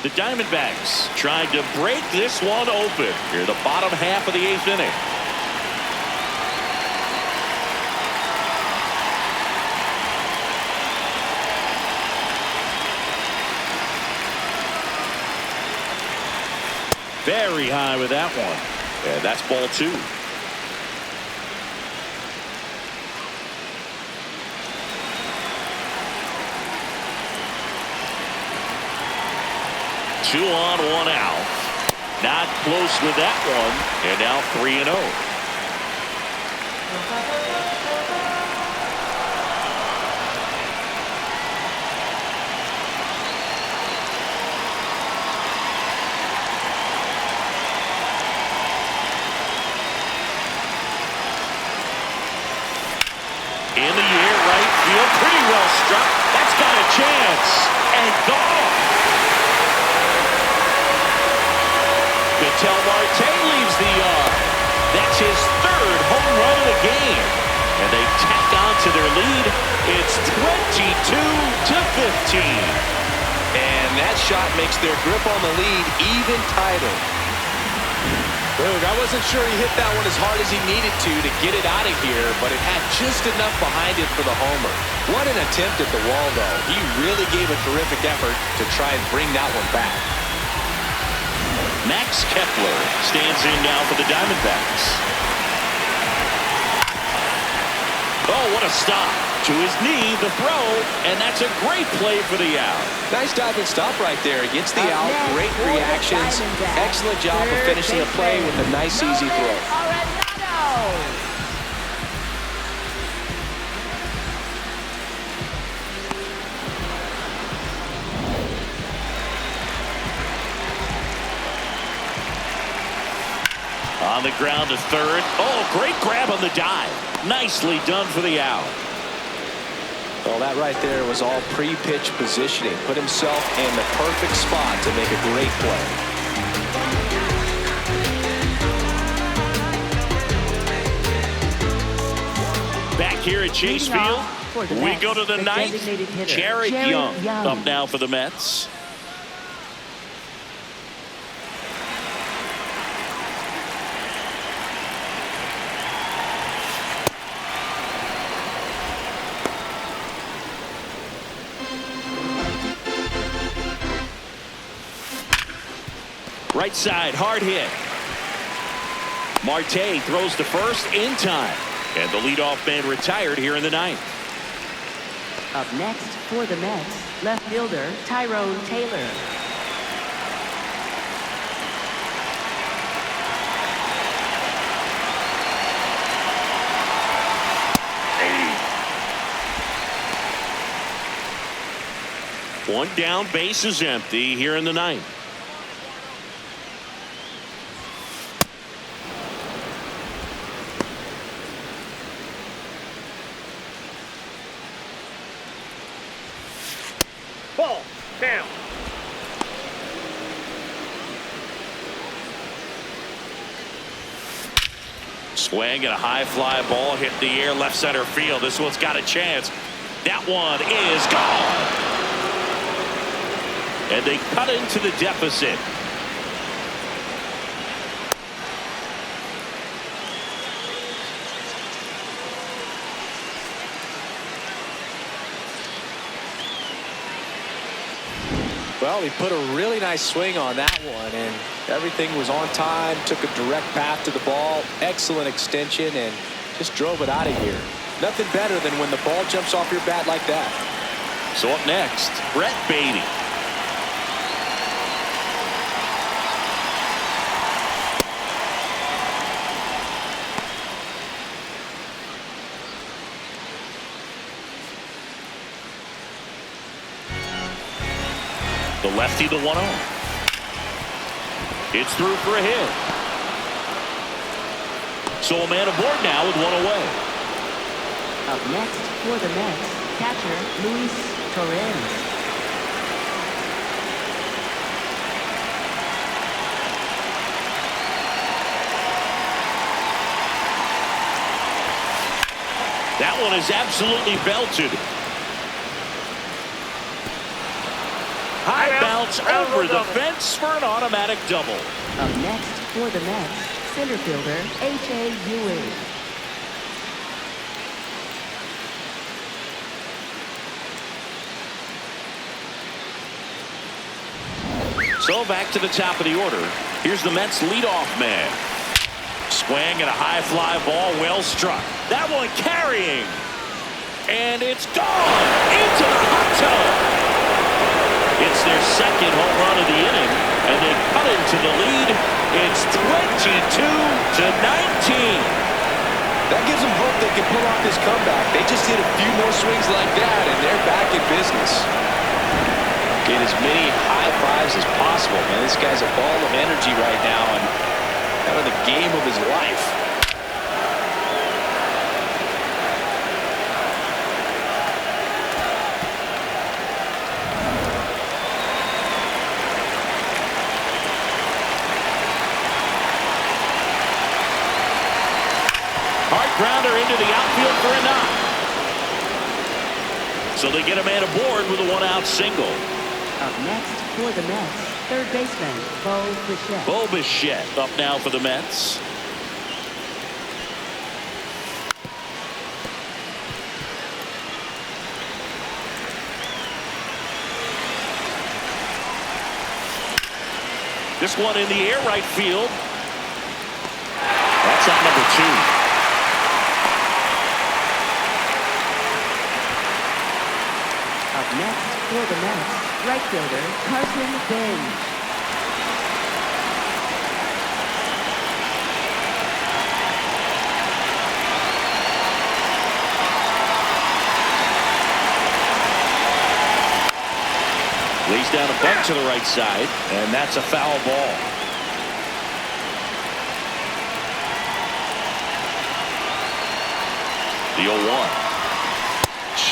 The Diamondbacks trying to break this one open here in the bottom half of the 8th inning. Very high with that one. And that's ball 2. Two on, 1 out. Not close with that one. And now 3-0. Ketel Marte leaves the yard. That's his third home run of the game. And they tack on to their lead. It's 22-15. And that shot makes their grip on the lead even tighter. Boog, I wasn't sure he hit that one as hard as he needed to get it out of here, but it had just enough behind it for the homer. What an attempt at the wall, though. He really gave a terrific effort to try and bring that one back. Max Kepler stands in now for the Diamondbacks. Oh, what a stop. To his knee, the throw, and that's a great play for the out. Nice dive and stop right there. Gets the out. Great reactions. Excellent job of finishing the play with a nice, easy throw. On the ground to third. Oh, great grab on the dive. Nicely done for the out. Well, that right there was all pre-pitch positioning. Put himself in the perfect spot to make a great play. Back here at Chase Field, we go to the ninth. Jared Young up now for the Mets. Right side, hard hit. Marte throws to first in time. And the leadoff man retired here in the ninth. Up next for the Mets, left fielder Tyrone Taylor. One down, base is empty here in the ninth. Ball. Down. Swing and a high fly ball hit the air left center field. This one's got a chance. That one is gone. And they cut into the deficit. Well, he put a really nice swing on that one, and everything was on time, took a direct path to the ball, excellent extension, and just drove it out of here. Nothing better than when the ball jumps off your bat like that. So up next, Brett Beatty. The lefty, the 1-0. It's through for a hit. So a man aboard now with one away. Up next for the Mets, catcher Luis Torres. That one is absolutely belted. High bounce over the fence for an automatic double. Up next for the Mets, center fielder A.J. Ewing. So back to the top of the order. Here's the Mets leadoff man. Swing and a high fly ball, well struck. That one carrying. And it's gone into the hot tub. It's their second home run of the inning, and they cut into the lead. It's 22-19. That gives them hope they can pull off this comeback. They just hit a few more swings like that, and they're back in business. Get as many high fives as possible, man. This guy's a ball of energy right now, and having the game of his life. grounder into the outfield for a knock. So they get a man aboard with a one-out single. Up next for the Mets, third baseman, Bo Bichette. Bo Bichette up now for the Mets. This one in the air right field. That's out number 2. Up next for the Mets, right fielder Carson Bench. Lays down a bunt to the right side, and that's a foul ball. The 0-1.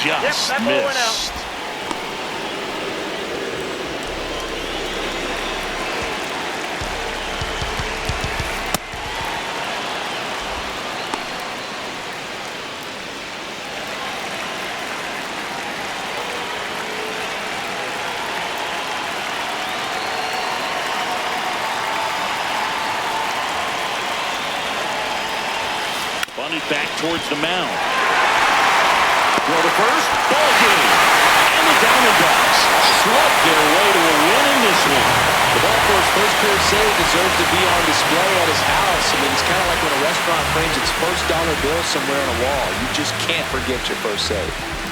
Just that ball went out. missed. Bunted back towards the mound. Throw to first, ball game. And the Diamondbacks slugged their way to a win in this one. The ball force first career save deserves to be on display at his house. I mean, it's kind of like when a restaurant frames its first dollar bill somewhere on a wall. You just can't forget your first save.